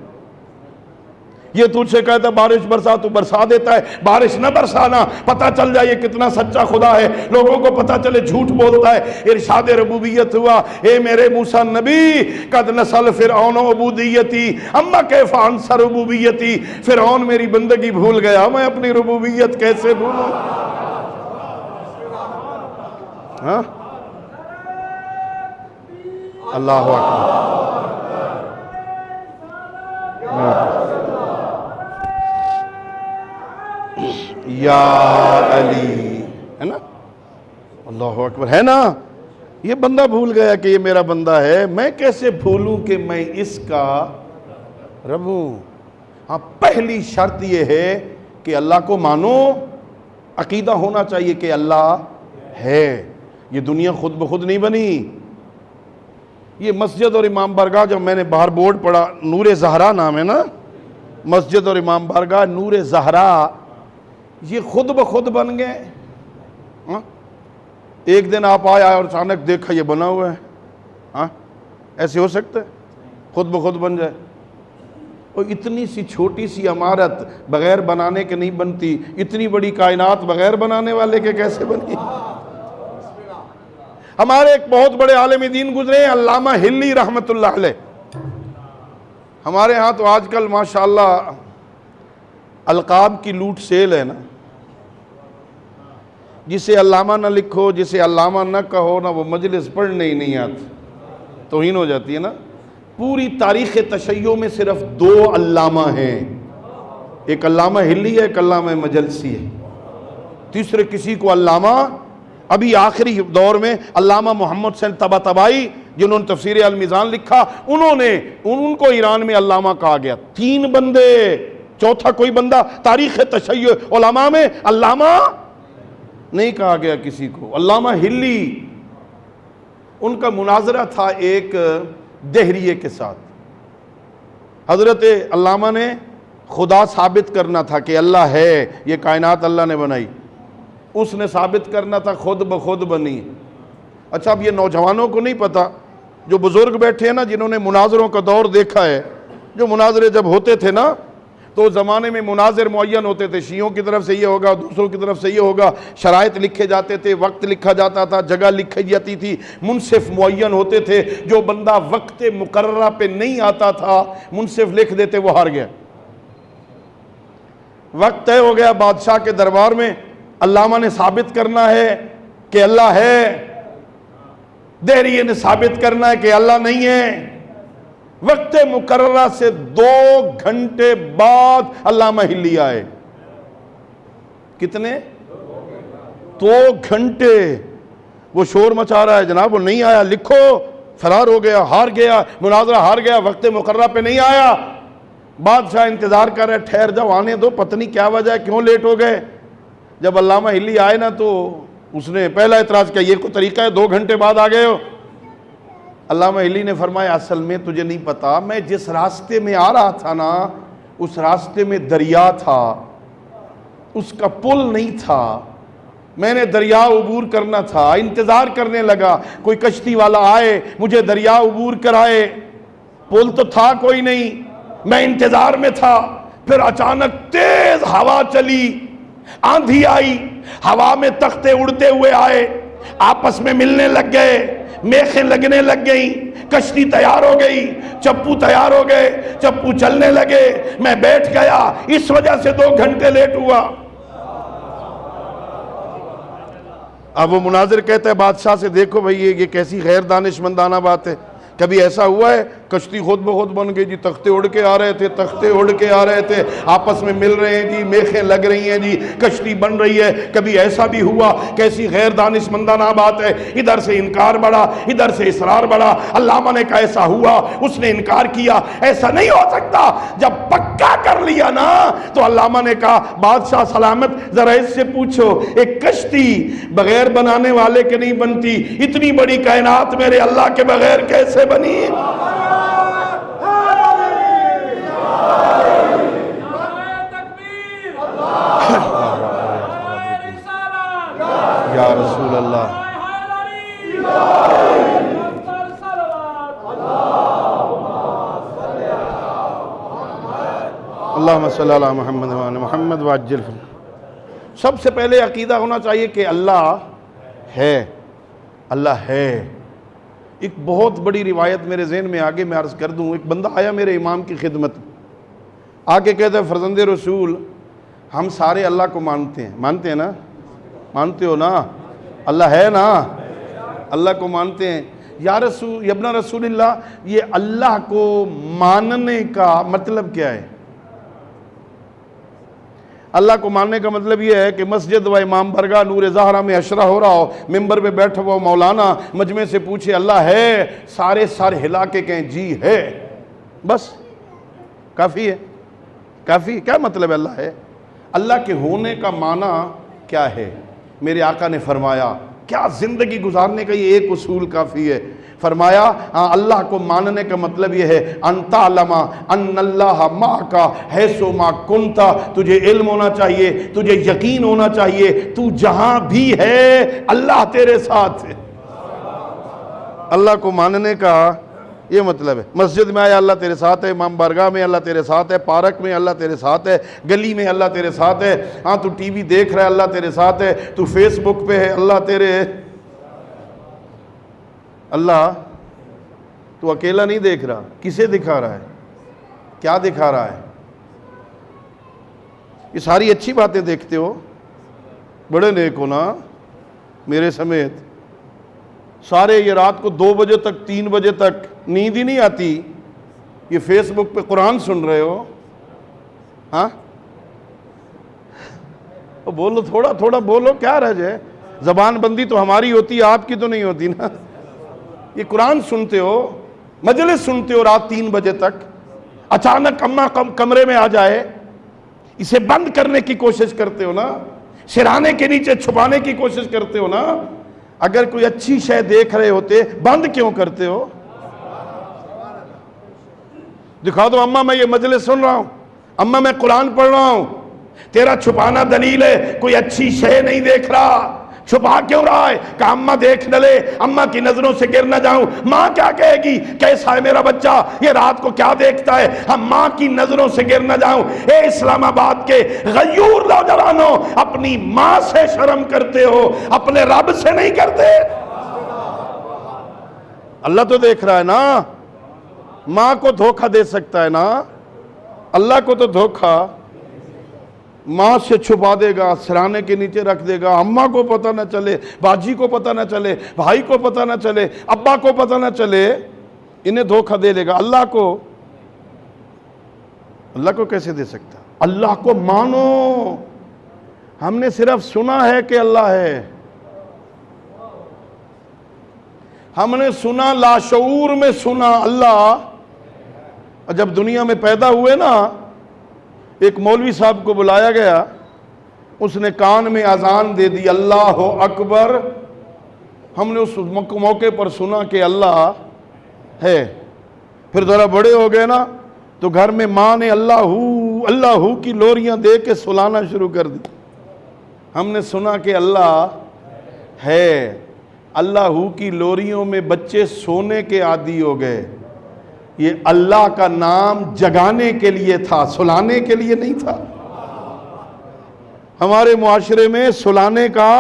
[SPEAKER 2] یہ تجھ سے کہتا بارش برسا، تو برسا دیتا ہے، بارش نہ برسانا، پتہ چل جائے یہ کتنا سچا خدا ہے، لوگوں کو پتہ چلے جھوٹ بولتا ہے۔ ارشاد ربوبیت ہوا، اے میرے موسیٰ نبی، قد نسل فرعون عبودیتی اما کیف انسى ربوبیتی، فرعون میری بندگی بھول گیا، میں اپنی ربوبیت کیسے بھولوں؟ ہاں اللہ اکبر، یا علی، ہے نا؟ اللہ اکبر، ہے نا؟ یہ بندہ بھول گیا کہ یہ میرا بندہ ہے، میں کیسے بھولوں کہ میں اس کا رب ہوں؟ ہاں، پہلی شرط یہ ہے کہ اللہ کو مانو، عقیدہ ہونا چاہیے کہ اللہ ہے۔ یہ دنیا خود بخود نہیں بنی۔ یہ مسجد اور امام بارگاہ، جب میں نے باہر بورڈ پڑھا، نور زہرا نام ہے نا، مسجد اور امام بارگاہ نور زہرا، یہ خود بخود بن گئے؟ ہاں؟ ایک دن آپ آیا اور اچانک دیکھا یہ بنا ہوا ہے، ہاں ایسے ہو سکتا ہے خود بخود بن جائے؟ اور اتنی سی چھوٹی سی عمارت بغیر بنانے کے نہیں بنتی، اتنی بڑی کائنات بغیر بنانے والے کے کیسے بنی؟ ہمارے ایک بہت بڑے عالم دین گزرے ہیں، علامہ ہلی رحمت اللہ علیہ۔ ہمارے ہاں تو آج کل ماشاءاللہ القاب کی لوٹ سیل ہے نا، جسے علامہ نہ لکھو، جسے علامہ نہ کہو نا، وہ مجلس پڑھنے ہی نہیں آتی، توہین ہو جاتی ہے نا۔ پوری تاریخ تشیع میں صرف 2 علامہ ہیں، ایک علامہ ہلی ہے، ایک علامہ مجلسی ہے، تیسرے کسی کو علامہ، ابھی آخری دور میں علامہ محمد حسین طباطبائی جنہوں نے تفسیر المیزان لکھا، ان کو ایران میں علامہ کہا گیا۔ 3 بندے، چوتھا کوئی بندہ تاریخ تشیع علماء میں علامہ نہیں کہا گیا کسی کو۔ علامہ ہلی، ان کا مناظرہ تھا ایک دہریے کے ساتھ۔ حضرت علامہ نے خدا ثابت کرنا تھا کہ اللہ ہے، یہ کائنات اللہ نے بنائی، اس نے ثابت کرنا تھا خود بخود بنی۔ اچھا، اب یہ نوجوانوں کو نہیں پتا، جو بزرگ بیٹھے ہیں نا، جنہوں نے مناظروں کا دور دیکھا ہے، جو مناظرے جب ہوتے تھے نا، تو زمانے میں مناظر معین ہوتے تھے، شیعوں کی طرف سے یہ ہوگا، دوسروں کی طرف سے یہ ہوگا، شرائط لکھے جاتے تھے، وقت لکھا جاتا تھا، جگہ لکھی جاتی تھی، منصف معین ہوتے تھے، جو بندہ وقت مقررہ پہ نہیں آتا تھا منصف لکھ دیتے، وہ ہار گیا۔ وقت طے ہو گیا بادشاہ کے دربار میں، علامہ نے ثابت کرنا ہے کہ اللہ ہے، دہریے نے ثابت کرنا ہے کہ اللہ نہیں ہے۔ وقت مقررہ سے 2 گھنٹے بعد علامہ ہلی آئے۔ کتنے؟ 2 گھنٹے۔ وہ شور مچا رہا ہے، جناب وہ نہیں آیا، لکھو، فرار ہو گیا، ہار گیا، مناظرہ ہار گیا، وقت مقررہ پہ نہیں آیا۔ بادشاہ انتظار کر رہے، ٹھہر جاؤ، آنے دو، پتہ نہیں کیا وجہ ہے، کیوں لیٹ ہو گئے۔ جب علامہ ہلی آئے نا، تو اس نے پہلا اعتراض کیا، یہ کوئی طریقہ ہے 2 گھنٹے بعد آ گئے ہو؟ علامہ ہلی نے فرمایا، اصل میں تجھے نہیں پتا، میں جس راستے میں آ رہا تھا نا، اس راستے میں دریا تھا، اس کا پل نہیں تھا، میں نے دریا عبور کرنا تھا، انتظار کرنے لگا کوئی کشتی والا آئے، مجھے دریا عبور کرائے، پل تو تھا کوئی نہیں، میں انتظار میں تھا۔ پھر اچانک تیز ہوا چلی، آندھی آئی، ہوا میں تختے اڑتے ہوئے آئے، آپس میں ملنے لگ گئے، میخیں لگنے لگ گئیں، کشتی تیار ہو گئی، چپو تیار ہو گئے، چپو چلنے لگے، میں بیٹھ گیا، اس وجہ سے 2 گھنٹے لیٹ ہوا۔ اب وہ مناظر کہتا ہے بادشاہ سے دیکھو بھئی یہ کیسی غیر دانشمندانہ بات ہے، کبھی ایسا ہوا ہے کشتی خود بخود بن گئی جی، تختے اڑ کے آ رہے تھے، تختے اڑ کے آ رہے تھے، آپس میں مل رہے ہیں جی، میخیں لگ رہی ہیں جی، کشتی بن رہی ہے، کبھی ایسا بھی ہوا؟ کیسی غیر دانشمندانہ بات ہے، ادھر سے انکار بڑھا ادھر سے اصرار بڑھا۔ علامہ نے کہا ایسا ہوا، اس نے انکار کیا، ایسا نہیں ہو سکتا۔ جب پکا کر لیا نا تو علامہ نے کہا بادشاہ سلامت ذرا اس سے پوچھو ایک کشتی بغیر بنانے والے کے نہیں بنتی، اتنی بڑی کائنات میرے اللہ کے بغیر کیسے بنی؟ یا رسول اللہ، اللہم صلی علی محمد وعلی محمد وعجل فرجہ۔ سب سے پہلے عقیدہ ہونا چاہیے کہ اللہ ہے، اللہ ہے۔ ایک بہت بڑی روایت میرے ذہن میں آگے میں عرض کر دوں۔ ایک بندہ آیا میرے امام کی خدمت، آگے کہتا ہے فرزند رسول ہم سارے اللہ کو مانتے ہیں۔ مانتے ہیں نا؟ مانتے ہو نا؟ اللہ ہے نا؟ اللہ کو مانتے ہیں۔ یا ابن رسول اللہ، یہ اللہ کو ماننے کا مطلب کیا ہے؟ اللہ کو ماننے کا مطلب یہ ہے کہ مسجد و امام برگاہ نور زہرہ میں عشرہ ہو رہا ہو، ممبر پہ بیٹھا ہوا مولانا مجمع سے پوچھے اللہ ہے، سارے سر ہلا کے کہیں جی ہے، بس کافی ہے۔ کافی کیا مطلب اللہ ہے؟ اللہ کے ہونے کا معنی کیا ہے؟ میرے آقا نے فرمایا کیا زندگی گزارنے کا یہ ایک اصول کافی ہے۔ فرمایا اللہ کو ماننے کا مطلب یہ ہے ان تعلم ان اللہ معک حیث ما کنت، تجھے علم ہونا چاہیے، تجھے یقین ہونا چاہیے، تو جہاں بھی ہے اللہ تیرے ساتھ ہے۔ اللہ کو ماننے کا یہ مطلب ہے۔ مسجد میں آیا اللہ تیرے ساتھ ہے، امام بارگاہ میں اللہ تیرے ساتھ ہے، پارک میں اللہ تیرے ساتھ ہے، گلی میں اللہ تیرے ساتھ ہے، ہاں تو ٹی وی دیکھ رہا ہے اللہ تیرے ساتھ ہے، تو فیس بک پہ ہے اللہ تیرے۔ اللہ تو اکیلا نہیں دیکھ رہا، کسے دکھا رہا ہے؟ کیا دکھا رہا ہے؟ یہ ساری اچھی باتیں دیکھتے ہو، بڑے نیک ہو نا میرے سمیت۔ سارے یہ رات کو 2 بجے تک 3 بجے تک نیند ہی نہیں آتی، یہ فیس بک پہ قرآن سن رہے ہو، ہاں بولو، تھوڑا تھوڑا بولو، کیا رہ جائے؟ زبان بندی تو ہماری ہوتی ہے، آپ کی تو نہیں ہوتی نا۔ یہ قرآن سنتے ہو، مجلس سنتے ہو رات 3 بجے تک، اچانک اماں کمرے میں آ جائے، اسے بند کرنے کی کوشش کرتے ہو نا، سرانے کے نیچے چھپانے کی کوشش کرتے ہو نا۔ اگر کوئی اچھی شے دیکھ رہے ہوتے بند کیوں کرتے ہو؟ دکھا دو اماں میں یہ مجلس سن رہا ہوں، اماں میں قرآن پڑھ رہا ہوں، تیرا چھپانا دلیل ہے کوئی اچھی شے نہیں دیکھ رہا، چھپا کیوں رہا ہے؟ کہ اماں دیکھ نہ لے، اماں کی نظروں سے گر نہ جاؤں، ماں کیا کہے گی کیسا ہے میرا بچہ، یہ رات کو کیا دیکھتا ہے، ہم ماں کی نظروں سے گر نہ جاؤں۔ اے اسلام آباد کے غیور نوجوانوں، اپنی ماں سے شرم کرتے ہو، اپنے رب سے نہیں کرتے۔ اللہ تو دیکھ رہا ہے نا، ماں کو دھوکہ دے سکتا ہے نا، اللہ کو تو دھوکہ ماں سے چھپا دے گا، سرانے کے نیچے رکھ دے گا، اماں کو پتہ نہ چلے، باجی کو پتہ نہ چلے، بھائی کو پتہ نہ چلے، ابا کو پتہ نہ چلے، انہیں دھوکہ دے لے گا۔ اللہ کو کیسے دے سکتا؟ اللہ کو مانو۔ ہم نے صرف سنا ہے کہ اللہ ہے، ہم نے سنا، لاشعور میں سنا اللہ۔ اور جب دنیا میں پیدا ہوئے نا، ایک مولوی صاحب کو بلایا گیا، اس نے کان میں اذان دے دی اللہ اکبر۔ ہم نے اس موقع پر سنا کہ اللہ ہے۔ پھر ذرا بڑے ہو گئے نا تو گھر میں ماں نے اللہ کی لوریاں دے کے سلانا شروع کر دی۔ ہم نے سنا کہ اللہ ہے، اللہ کی لوریوں میں بچے سونے کے عادی ہو گئے۔ یہ اللہ کا نام جگانے کے لیے تھا، سلانے کے لیے نہیں تھا۔ ہمارے معاشرے میں سلانے کا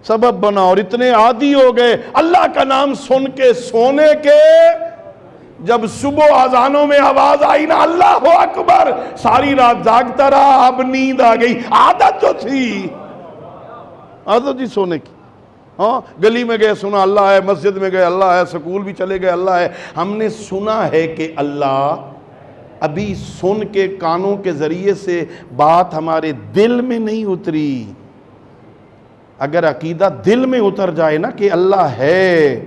[SPEAKER 2] سبب بنا اور اتنے عادی ہو گئے اللہ کا نام سن کے سونے کے۔ جب صبح اذانوں میں آواز آئی نا اللہ اکبر، ساری رات جاگتا رہا، اب نیند آ گئی۔ عادت جو تھی، عادت جی سونے کی، ہاں گلی میں گئے سنا اللہ ہے، مسجد میں گئے اللہ ہے، سکول بھی چلے گئے اللہ ہے. ہم نے سنا ہے کہ اللہ، ابھی سن کے کانوں کے ذریعے سے بات ہمارے دل میں نہیں اتری. اگر عقیدہ دل میں اتر جائے نا کہ اللہ ہے،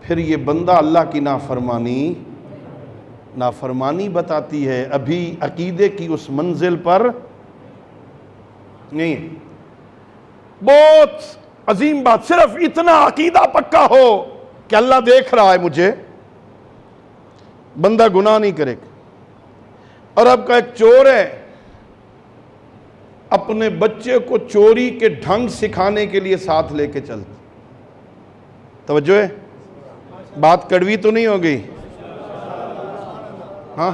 [SPEAKER 2] پھر یہ بندہ اللہ کی نافرمانی بتاتی ہے، ابھی عقیدے کی اس منزل پر نہیں. بہت عظیم بات، صرف اتنا عقیدہ پکا ہو کہ اللہ دیکھ رہا ہے مجھے، بندہ گناہ نہیں کرے گا. اور اب کا ایک چور ہے، اپنے بچے کو چوری کے ڈھنگ سکھانے کے لیے ساتھ لے کے چلتا. توجہ ہے، بات کڑوی تو نہیں ہو گئی؟ ہاں،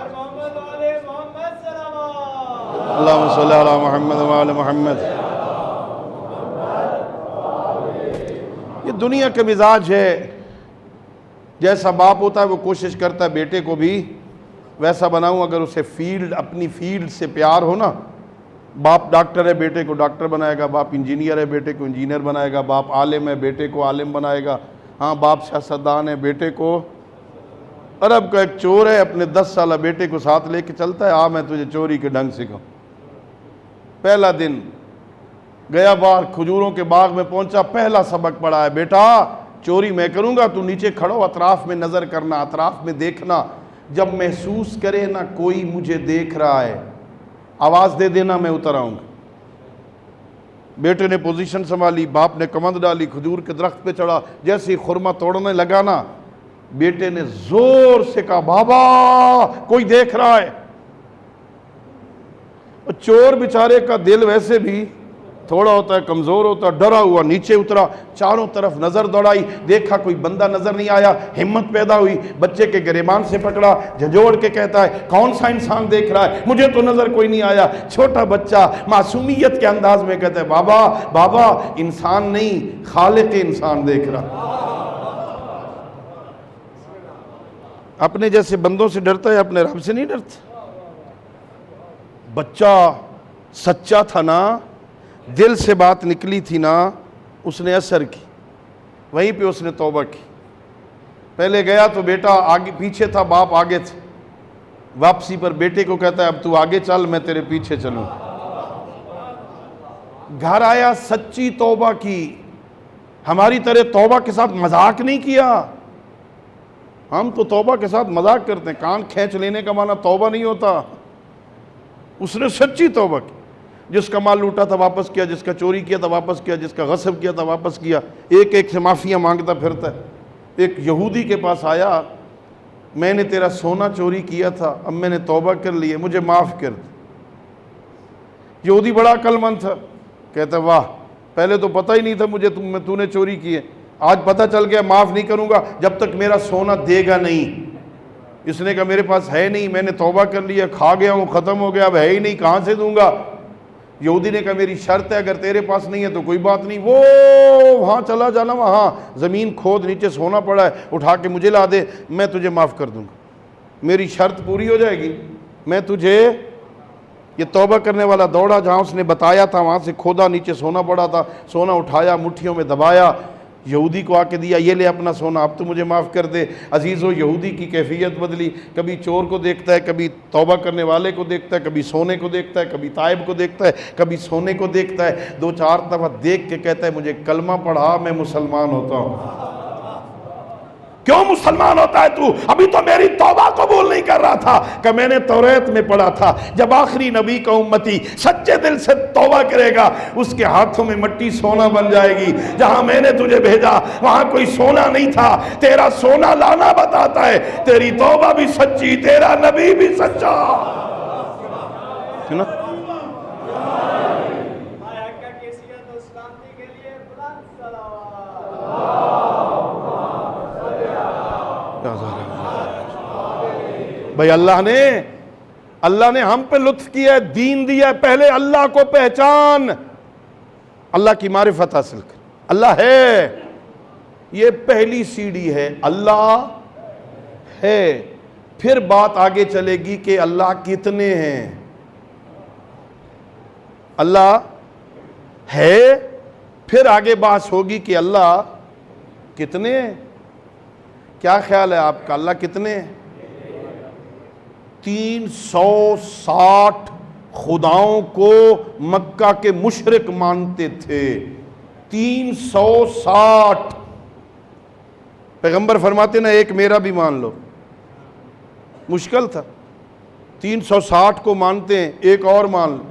[SPEAKER 2] اللہم صلی علی محمد وعلی محمد. یہ دنیا کا مزاج ہے. جیسا باپ ہوتا ہے وہ کوشش کرتا ہے بیٹے کو بھی ویسا بناؤں. اگر اسے اپنی فیلڈ سے پیار ہو نا، باپ ڈاکٹر ہے بیٹے کو ڈاکٹر بنائے گا، باپ انجینئر ہے بیٹے کو انجینئر بنائے گا، باپ عالم ہے بیٹے کو عالم بنائے گا. ہاں، باپ سیاستدان ہے بیٹے کو. عرب کا ایک چور ہے، اپنے 10 سالہ بیٹے کو ساتھ لے کے چلتا ہے، میں تجھے چوری کے ڈھنگ سکھاؤں. پہلا دن گیا باہر، کھجوروں کے باغ میں پہنچا، پہلا سبق پڑھا ہے، بیٹا چوری میں کروں گا، تو نیچے کھڑو، اطراف میں نظر کرنا، اطراف میں دیکھنا. جب محسوس کرے نا کوئی مجھے دیکھ رہا ہے، آواز دے دینا، میں اتر آؤں گا. بیٹے نے پوزیشن سنبھالی، باپ نے کمند ڈالی، کھجور کے درخت پہ چڑھا. جیسے ہی خرما توڑنے لگا نا، بیٹے نے زور سے کہا، بابا کوئی دیکھ رہا ہے. چور بیچارے کا دل ویسے بھی تھوڑا ہوتا ہے، کمزور ہوتا ہے، ڈرا ہوا نیچے اترا، چاروں طرف نظر دوڑائی، دیکھا کوئی بندہ نظر نہیں آیا. ہمت پیدا ہوئی، بچے کے گریبان سے پکڑا، جھنجھوڑ کے کہتا ہے، کون سا انسان دیکھ رہا ہے؟ مجھے تو نظر کوئی نہیں آیا. چھوٹا بچہ معصومیت کے انداز میں کہتا ہے، بابا انسان نہیں، خالق انسان دیکھ رہا. اپنے جیسے بندوں سے ڈرتا ہے، اپنے رب سے نہیں ڈرتا. بچہ سچا تھا نا، دل سے بات نکلی تھی نا، اس نے اثر کی. وہیں پہ اس نے توبہ کی. پہلے گیا تو بیٹا آگے پیچھے تھا، باپ آگے تھا. واپسی پر بیٹے کو کہتا ہے، اب تو آگے چل، میں تیرے پیچھے چلوں. گھر آیا، سچی توبہ کی. ہماری طرح توبہ کے ساتھ مذاق نہیں کیا. ہم تو توبہ کے ساتھ مذاق کرتے ہیں، کان کھینچ لینے کا معنی توبہ نہیں ہوتا. اس نے سچی توبہ کی. جس کا مال لوٹا تھا واپس کیا، جس کا چوری کیا تھا واپس کیا، جس کا غصب کیا تھا واپس کیا. ایک ایک سے معافیاں مانگتا پھرتا ہے. ایک یہودی کے پاس آیا، میں نے تیرا سونا چوری کیا تھا، اب میں نے توبہ کر لی ہے، مجھے معاف کر دے. یہودی بڑا عقل مند تھا، کہتا واہ، پہلے تو پتہ ہی نہیں تھا مجھے تو نے چوری کی ہے، آج پتہ چل گیا، معاف نہیں کروں گا جب تک میرا سونا دے گا نہیں. اس نے کہا میرے پاس ہے نہیں، میں نے توبہ کر لیا، کھا گیا ہوں، ختم ہو گیا، اب ہے ہی نہیں، کہاں سے دوں گا. یہودی نے کہا میری شرط ہے، اگر تیرے پاس نہیں ہے تو کوئی بات نہیں، وہ وہاں چلا جانا، وہاں زمین کھود نیچے سونا پڑا ہے، اٹھا کے مجھے لا دے، میں تجھے معاف کر دوں گا. میری شرط پوری ہو جائے گی، میں تجھے. یہ توبہ کرنے والا دوڑا جہاں اس نے بتایا تھا، وہاں سے کھودا، نیچے سونا پڑا تھا، سونا اٹھایا، مٹھیوں میں دبایا، یہودی کو آ کے دیا، یہ لے اپنا سونا، اب تو مجھے معاف کر دے. عزیزو، یہودی کی کیفیت بدلی. کبھی چور کو دیکھتا ہے، کبھی توبہ کرنے والے کو دیکھتا ہے، کبھی سونے کو دیکھتا ہے، کبھی تائب کو دیکھتا ہے، کبھی سونے کو دیکھتا ہے. 2-4 دفعہ دیکھ کے کہتا ہے مجھے کلمہ پڑھا، میں مسلمان ہوتا ہوں. کیوں مسلمان ہوتا ہے تو؟ ابھی تو میری توبہ قبول نہیں کر رہا تھا. کہ میں نے توریت میں پڑھا تھا، جب آخری نبی کا امتی سچے دل سے توبہ کرے گا، اس کے ہاتھوں میں مٹی سونا بن جائے گی. جہاں میں نے تجھے بھیجا وہاں کوئی سونا نہیں تھا، تیرا سونا لانا بتاتا ہے تیری توبہ بھی سچی، تیرا نبی بھی سچا. سنا؟ بھائی اللہ نے ہم پہ لطف کیا ہے، دین دیا ہے. پہلے اللہ کو پہچان، اللہ کی معرفت حاصل کر. اللہ ہے، یہ پہلی سیڑھی ہے. اللہ ہے، پھر بات آگے چلے گی کہ اللہ کتنے ہیں. اللہ ہے، پھر آگے بحث ہوگی کہ اللہ کتنے ہیں. کیا خیال ہے آپ کا؟ اللہ کتنے ہیں؟ 360 خداؤں کو مکہ کے مشرک مانتے تھے. 360. پیغمبر فرماتے نا ایک میرا بھی مان لو. مشکل تھا. 360 کو مانتے ہیں، ایک اور مان لو.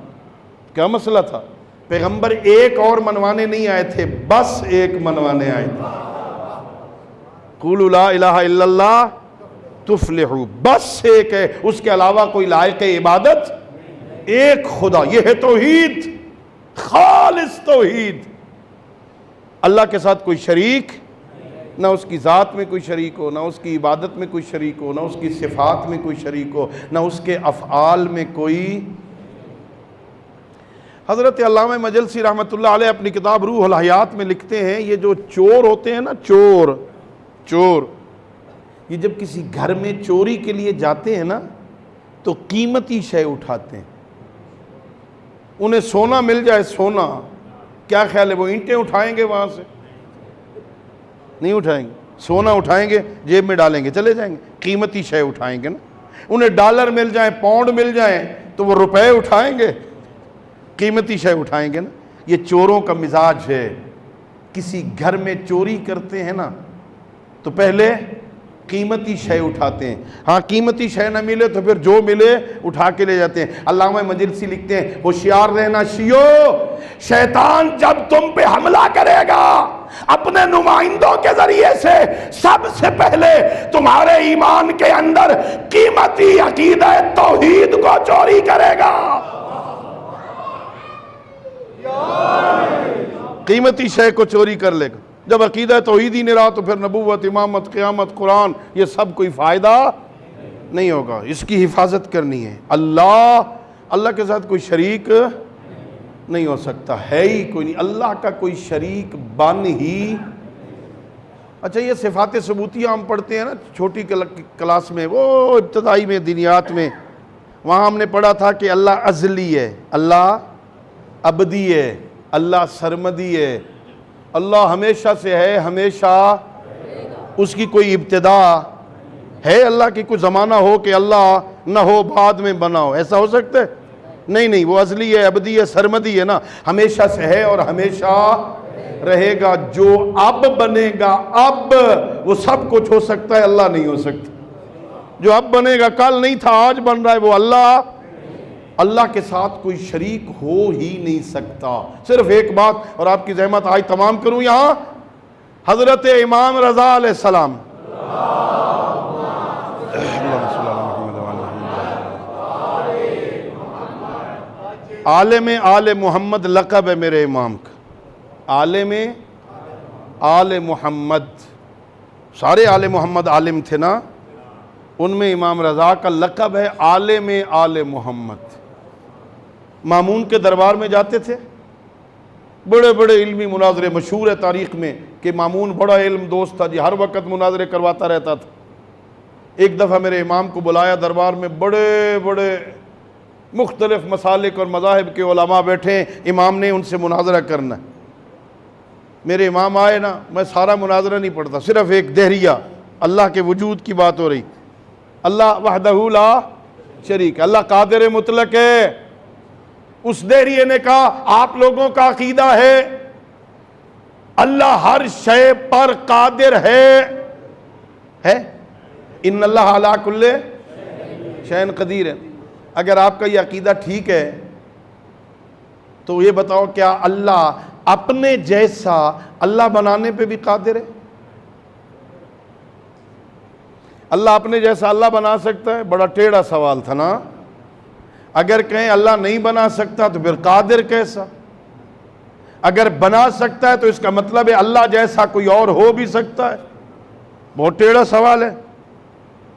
[SPEAKER 2] کیا مسئلہ تھا؟ پیغمبر ایک اور منوانے نہیں آئے تھے، بس ایک منوانے آئے تھے. قولوا لا الہ الا اللہ تفلحوا. بس ایک ہے، اس کے علاوہ کوئی لائق عبادت ایک خدا. یہ ہے توحید، خالص توحید. اللہ کے ساتھ کوئی شریک نہ، اس کی ذات میں کوئی شریک ہو، نہ اس کی عبادت میں کوئی شریک ہو، نہ اس کی صفات میں کوئی شریک ہو، نہ اس کے افعال میں کوئی. حضرت علامہ مجلسی رحمۃ اللہ علیہ اپنی کتاب روح الحیات میں لکھتے ہیں یہ جو چور ہوتے ہیں نا، چور یہ جب کسی گھر میں چوری کے لیے جاتے ہیں نا تو قیمتی شے اٹھاتے ہیں. انہیں سونا مل جائے، سونا، کیا خیال ہے وہ اینٹیں اٹھائیں گے؟ وہاں سے نہیں اٹھائیں گے. سونا اٹھائیں گے، جیب میں ڈالیں گے، چلے جائیں گے. قیمتی شے اٹھائیں گے نا. انہیں ڈالر مل جائیں، پاؤنڈ مل جائیں تو وہ روپے اٹھائیں گے، قیمتی شے اٹھائیں گے نا. یہ چوروں کا مزاج ہے. کسی گھر میں چوری کرتے ہیں نا تو پہلے قیمتی شے اٹھاتے ہیں. ہاں قیمتی شے نہ ملے تو پھر جو ملے اٹھا کے لے جاتے ہیں. علامہ مجلسی لکھتے ہیں ہوشیار رہنا شیو، شیطان جب تم پہ حملہ کرے گا اپنے نمائندوں کے ذریعے سے سب سے پہلے تمہارے ایمان کے اندر قیمتی عقیدہ توحید کو چوری کرے گا. قیمتی شے کو چوری کر لے گا. جب عقیدہ توحید ہی نہیں رہا تو پھر نبوت، امامت، قیامت، قرآن، یہ سب کوئی فائدہ نہیں ہوگا. اس کی حفاظت کرنی ہے. اللہ کے ساتھ کوئی شریک نہیں ہو سکتا، ہے ہی کوئی نہیں. اللہ کا کوئی شریک بن ہی. اچھا یہ صفات ثبوتیہ ہم پڑھتے ہیں نا چھوٹی کلاس میں، وہ ابتدائی میں دینیات میں، وہاں ہم نے پڑھا تھا کہ اللہ ازلی ہے، اللہ ابدی ہے، اللہ سرمدی ہے، اللہ ہمیشہ سے ہے، ہمیشہ اس کی کوئی ابتدا ہے. اللہ کی کوئی زمانہ ہو کہ اللہ نہ ہو بعد میں بنا ہو، ایسا ہو سکتا ہے؟ نہیں، وہ ازلی ہے، ابدی ہے، سرمدی ہے نا. ہمیشہ سے ہے اور ہمیشہ رہے گا. جو اب بنے گا، اب وہ سب کچھ ہو سکتا ہے، اللہ نہیں ہو سکتا. جو اب بنے گا، کل نہیں تھا آج بن رہا ہے، وہ اللہ کے ساتھ کوئی شریک ہو ہی نہیں سکتا. صرف ایک بات اور آپ کی زحمت آج تمام کروں یہاں. حضرت امام رضا علیہ السلام، عالم آل محمد لقب ہے میرے امام کا. عالم آل محمد، سارے آل محمد عالم تھے نا، ان میں امام رضا کا لقب ہے عالم آل محمد. مامون کے دربار میں جاتے تھے، بڑے بڑے علمی مناظرے، مشہور ہے تاریخ میں کہ مامون بڑا علم دوست تھا جی، ہر وقت مناظرے کرواتا رہتا تھا. ایک دفعہ میرے امام کو بلایا دربار میں، بڑے بڑے مختلف مسالک اور مذاہب کے علماء بیٹھے ہیں، امام نے ان سے مناظرہ کرنا. میرے امام آئے نا، میں سارا مناظرہ نہیں پڑھتا، صرف ایک دہریہ اللہ کے وجود کی بات ہو رہی. اللہ وحدہ لا شریک، اللہ قادر مطلق ہے. اس دہریے نے کہا آپ لوگوں کا عقیدہ ہے اللہ ہر شے پر قادر ہے. ان اللہ علی کل شیء قدیر ہے. اگر آپ کا یہ عقیدہ ٹھیک ہے تو یہ بتاؤ کیا اللہ اپنے جیسا اللہ بنانے پہ بھی قادر ہے؟ اللہ اپنے جیسا اللہ بنا سکتا ہے؟ بڑا ٹیڑھا سوال تھا نا. اگر کہیں اللہ نہیں بنا سکتا تو پھر قادر کیسا؟ اگر بنا سکتا ہے تو اس کا مطلب ہے اللہ جیسا کوئی اور ہو بھی سکتا ہے. بہت ٹیڑھا سوال ہے.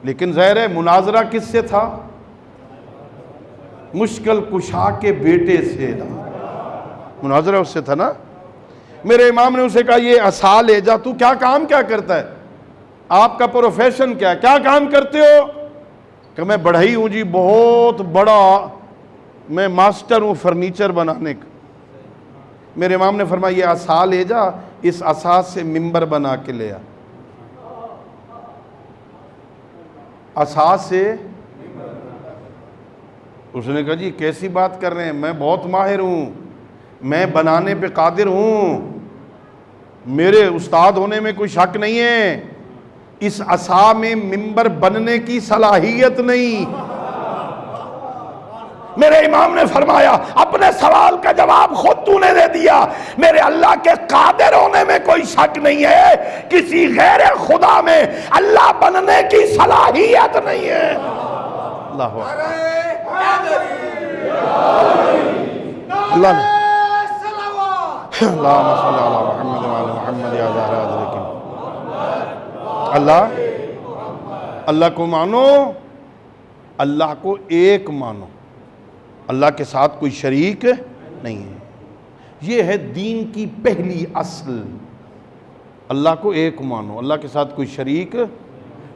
[SPEAKER 2] لیکن ظاہر ہے مناظرہ کس سے تھا؟ مشکل کشا کے بیٹے سے مناظرہ اس سے تھا نا. میرے امام نے اسے کہا یہ عصا لے جا، تو کام کیا کرتا ہے؟ آپ کا پروفیشن کیا ہے؟ کیا کام کرتے ہو؟ کہ میں بڑھئی ہوں جی، بہت بڑا، میں ماسٹر ہوں فرنیچر بنانے کا. میرے امام نے فرمایا یہ عصا لے جا، اس عصا سے ممبر بنا کے لے آ، عصا سے۔ اس نے کہا جی کیسی بات کر رہے ہیں، میں بہت ماہر ہوں، میں بنانے پہ قادر ہوں، میرے استاد ہونے میں کوئی شک نہیں ہے، اس عصا میں ممبر بننے کی صلاحیت نہیں۔ میرے امام نے فرمایا اپنے سوال کا جواب خود تو نے دے دیا، میرے اللہ کے قادر ہونے میں کوئی شک نہیں ہے، کسی غیر خدا میں اللہ بننے کی صلاحیت نہیں ہے۔ اللہ اللہ نے اللہم صلی علی محمد وعلی محمد یا زہرا اللہ کو مانو، اللہ کو ایک مانو، اللہ کے ساتھ کوئی شریک نہیں ہے۔ یہ ہے دین کی پہلی اصل، اللہ کو ایک مانو، اللہ کے ساتھ کوئی شریک۔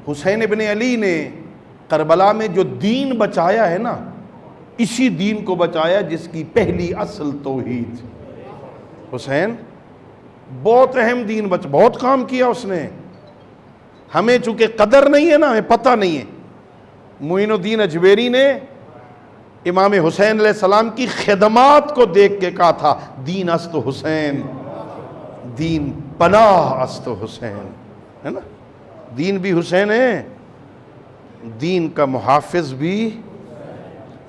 [SPEAKER 2] حسین ابن علی نے کربلا میں جو دین بچایا ہے نا، اسی دین کو بچایا جس کی پہلی اصل توحید۔ حسین بہت اہم دین بہت کام کیا اس نے، ہمیں چونکہ قدر نہیں ہے نا، ہمیں پتہ نہیں ہے۔ معین الدین اجویری نے امام حسین علیہ السلام کی خدمات کو دیکھ کے کہا تھا دین است حسین، دین پناہ است حسین، ہے نا، دین بھی حسین ہے، دین کا محافظ بھی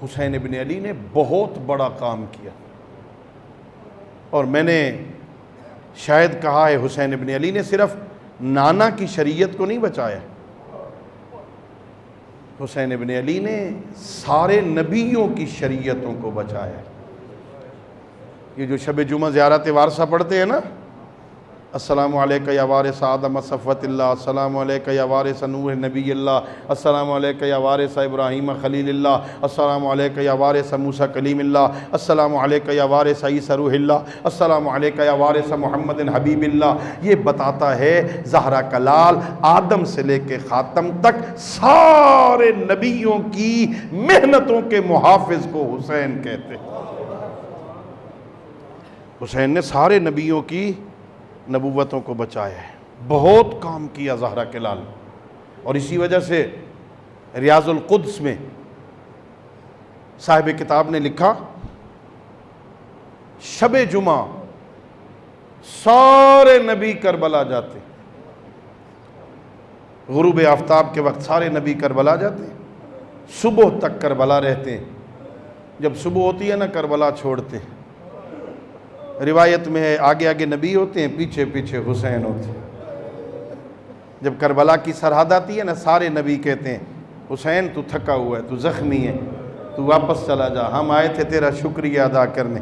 [SPEAKER 2] حسین ابن علی نے بہت بڑا کام کیا۔ اور میں نے شاید کہا ہے حسین ابن علی نے صرف نانا کی شریعت کو نہیں بچایا، حسین ابن علی نے سارے نبیوں کی شریعتوں کو بچایا۔ یہ جو شب جمعہ زیارت وارثہ پڑھتے ہیں نا، السلام علیکہ یا وارث آدم صفوت اللہ، السلام علیکہ یا وارث نوح نبی اللہ، السلام علیکہ یا وارث ابراہیم خلیل اللہ، السلام علیکہ یا وارث موسیٰ کلیم اللہ، السلام علیکہ یا وارث عیسیٰ روح اللہ، السلام علیکہ یا وارث محمد حبیب اللہ۔ یہ بتاتا ہے زہرا کا لال آدم سے لے کے خاتم تک سارے نبیوں کی محنتوں کے محافظ کو حسین کہتے ہیں۔ حسین نے سارے نبیوں کی نبوتوں کو بچایا ہے، بہت کام کیا زہرا کے لال۔ اور اسی وجہ سے ریاض القدس میں صاحب کتاب نے لکھا شب جمعہ سارے نبی کربلا جاتے، غروب آفتاب کے وقت سارے نبی کربلا جاتے، صبح تک کربلا رہتے، جب صبح ہوتی ہے نا کربلا چھوڑتے۔ روایت میں ہے آگے آگے نبی ہوتے ہیں، پیچھے پیچھے حسین ہوتے ہیں۔ جب کربلا کی سرحد آتی ہے نا، سارے نبی کہتے ہیں حسین تو تھکا ہوا ہے، تو زخمی ہے، تو واپس چلا جا، ہم آئے تھے تیرا شکریہ ادا کرنے،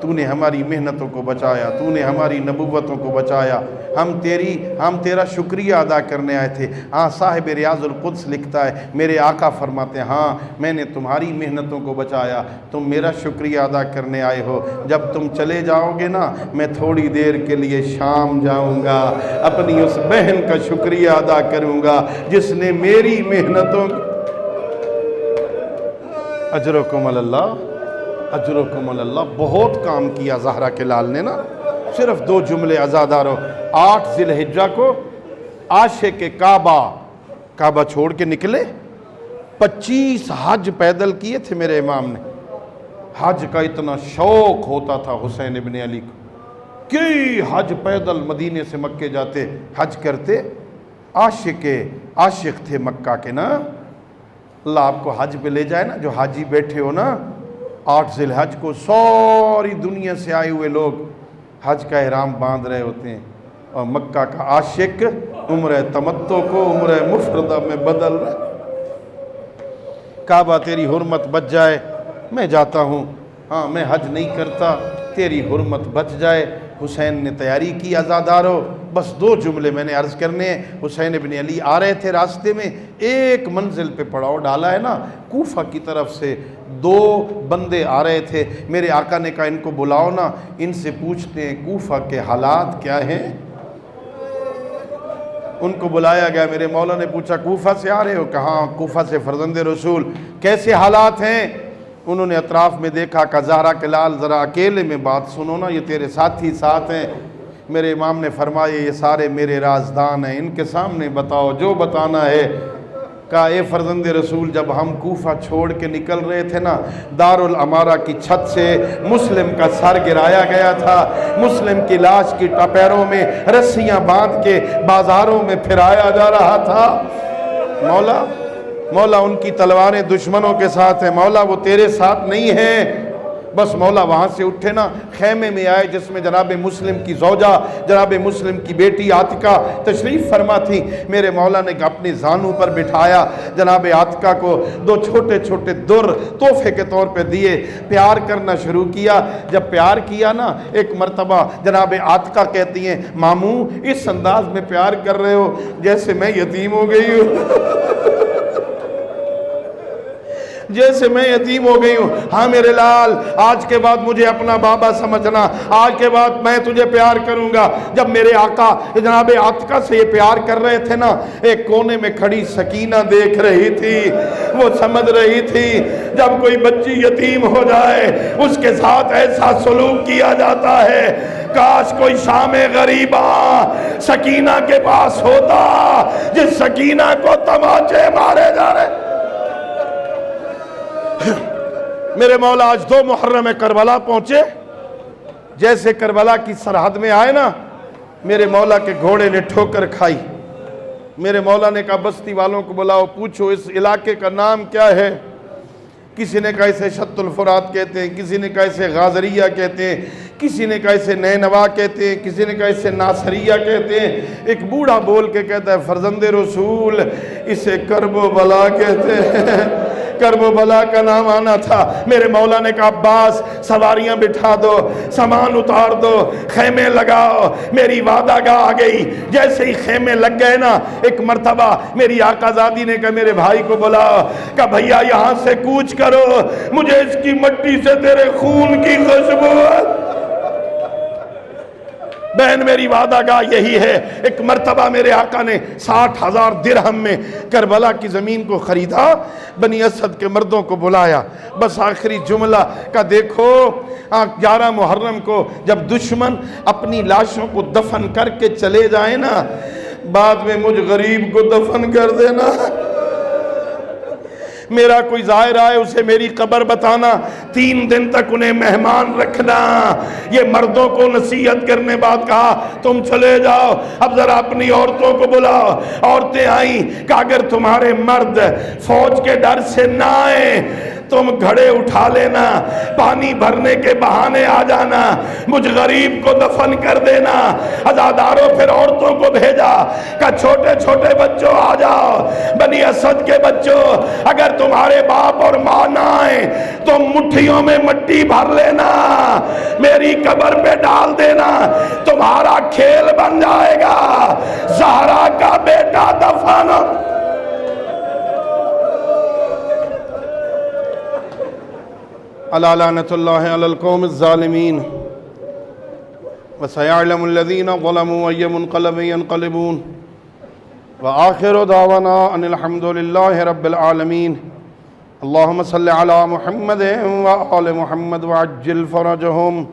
[SPEAKER 2] تو نے ہماری محنتوں کو بچایا، تو نے ہماری نبوتوں کو بچایا، ہم تیرا شکریہ ادا کرنے آئے تھے۔ ہاں صاحب ریاض القدس لکھتا ہے میرے آقا فرماتے ہیں ہاں میں نے تمہاری محنتوں کو بچایا، تم میرا شکریہ ادا کرنے آئے ہو، جب تم چلے جاؤ گے نا میں تھوڑی دیر کے لیے شام جاؤں گا، اپنی اس بہن کا شکریہ ادا کروں گا جس نے میری محنتوں اجرکم اللہ اجرکم اللہ۔ بہت کام کیا زہرا کے لال نے نا۔ صرف 2 جملے عزادارو، 8 ذی الحجہ کو عاشق کعبہ چھوڑ کے نکلے، 25 حج پیدل کیے تھے میرے امام نے۔ حج کا اتنا شوق ہوتا تھا حسین ابن علی کو کہ حج پیدل مدینے سے مکے جاتے، حج کرتے، عاشق تھے مکہ کے نا۔ اللہ آپ کو حج پہ لے جائے نا، جو حاجی بیٹھے ہو نا، 8 ذی الحج کو ساری دنیا سے آئے ہوئے لوگ حج کا احرام باندھ رہے ہوتے ہیں، اور مکہ کا عاشق عمرہ تمتع کو عمرہ مفردہ میں بدل رہا۔ کعبہ تیری حرمت بچ جائے میں جاتا ہوں، ہاں میں حج نہیں کرتا تیری حرمت بچ جائے۔ حسین نے تیاری کی عزادارو، بس 2 جملے میں نے عرض کرنے ہیں۔ حسین ابن علی آ رہے تھے، راستے میں ایک منزل پہ پڑاؤ ڈالا ہے نا، کوفہ کی طرف سے 2 بندے آ رہے تھے۔ میرے آقا نے کہا ان کو بلاؤ نا، ان سے پوچھتے ہیں کوفہ کے حالات کیا ہیں۔ ان کو بلایا گیا، میرے مولا نے پوچھا کوفہ سے آ رہے ہو؟ کہاں کوفہ سے فرزند رسول، کیسے حالات ہیں؟ انہوں نے اطراف میں دیکھا کہ زہرا کے لال ذرا اکیلے میں بات سنو نا، یہ تیرے ساتھی ساتھ ہیں۔ میرے امام نے فرمایا یہ سارے میرے رازدان ہیں، ان کے سامنے بتاؤ جو بتانا ہے۔ کہا اے فرزند رسول، جب ہم کوفہ چھوڑ کے نکل رہے تھے نا، دارالامارہ کی چھت سے مسلم کا سر گرایا گیا تھا، مسلم کی لاش کی پیروں میں رسیاں باندھ کے بازاروں میں پھرایا جا رہا تھا۔ مولا ان کی تلواریں دشمنوں کے ساتھ ہیں، مولا وہ تیرے ساتھ نہیں ہیں۔ بس مولا وہاں سے اٹھے نا، خیمے میں آئے جس میں جناب مسلم کی زوجہ، جناب مسلم کی بیٹی عاتقہ تشریف فرما تھی۔ میرے مولا نے اپنے زانوں پر بٹھایا، جناب عاتقہ کو 2 چھوٹے چھوٹے در تحفے کے طور پہ دیے، پیار کرنا شروع کیا۔ جب پیار کیا نا، ایک مرتبہ جناب عاتقہ کہتی ہیں ماموں اس انداز میں پیار کر رہے ہو جیسے میں یتیم ہو گئی ہوں جیسے میں یتیم ہو گئی ہوں۔ ہاں میرے لال، آج کے بعد مجھے اپنا بابا سمجھنا، آج کے بعد میں تجھے پیار کروں گا۔ جب میرے آقا جناب عاتقہ سے یہ پیار کر رہے تھے نا، ایک کونے میں کھڑی سکینہ دیکھ رہی تھی، وہ سمجھ رہی تھی جب کوئی بچی یتیم ہو جائے اس کے ساتھ ایسا سلوک کیا جاتا ہے، کاش کوئی شام غریبہ سکینہ کے پاس ہوتا جس سکینہ کو تماچے مارے جا رہے۔ میرے مولا آج 2 محرم کربلا پہنچے، جیسے کربلا کی سرحد میں آئے نا، میرے مولا کے گھوڑے نے ٹھوکر کھائی۔ میرے مولا نے کہا بستی والوں کو بلاؤ، پوچھو اس علاقے کا نام کیا ہے۔ کسی نے کہا اسے شط الفرات کہتے ہیں، کسی نے کہا اسے غازریہ کہتے ہیں، کسی نے کہا اسے نینوا کہتے ہیں، کسی نے کہا اسے ناصریہ کہتے ہیں۔ ایک بوڑھا بول کے کہتا ہے فرزند رسول اسے کرب و بلا کہتے ہیں۔ کرب و بلا کا نام آنا تھا۔ میرے مولا نے کہا عباس سواریاں بٹھا دو، سامان اتار دو، خیمے لگاؤ، میری وعدہ گاہ آ گئی۔ جیسے ہی خیمے لگ گئے نا، ایک مرتبہ میری آقا زادی نے کہا میرے بھائی کو بلاؤ، کہا بھیا یہاں سے کوچ کرو، مجھے اس کی مٹی سے تیرے خون کی خوشبو ہے۔ بہن میری وعدہ گاہ یہی ہے۔ ایک مرتبہ میرے آقا نے 60,000 درہم میں کربلا کی زمین کو خریدا، بنی اسد کے مردوں کو بلایا، بس آخری جملہ کا دیکھو 11 محرم کو جب دشمن اپنی لاشوں کو دفن کر کے چلے جائیں نا، بعد میں مجھ غریب کو دفن کر دینا، میرا کوئی ظاہر آئے اسے میری قبر بتانا، 3 دن تک انہیں مہمان رکھنا۔ یہ مردوں کو نصیحت کرنے بعد کہا تم چلے جاؤ، اب ذرا اپنی عورتوں کو بلاؤ۔ عورتیں آئیں کہ اگر تمہارے مرد فوج کے ڈر سے نہ آئیں تم گھڑے اٹھا لینا، پانی بھرنے کے بہانے آ جانا، مجھ غریب کو دفن کر دینا۔ عزاداروں پھر عورتوں کو بھیجا کہ چھوٹے چھوٹے بچوں آ جاؤ، بنی اسد کے بچوں اگر تمہارے باپ اور ماں نہ آئیں تم مٹھیوں میں مٹی بھر لینا، میری قبر پہ ڈال دینا، تمہارا کھیل بن جائے گا۔ زہرا کا بیٹا دفن الا لعنت اللہ علی القوم الظالمین وسيعلم الذين ظلموا أي منقلب ينقلبون وآخر دعوانا أن الحمد لله رب العالمين اللهم صل على محمد وآل محمد وعجل فرجهم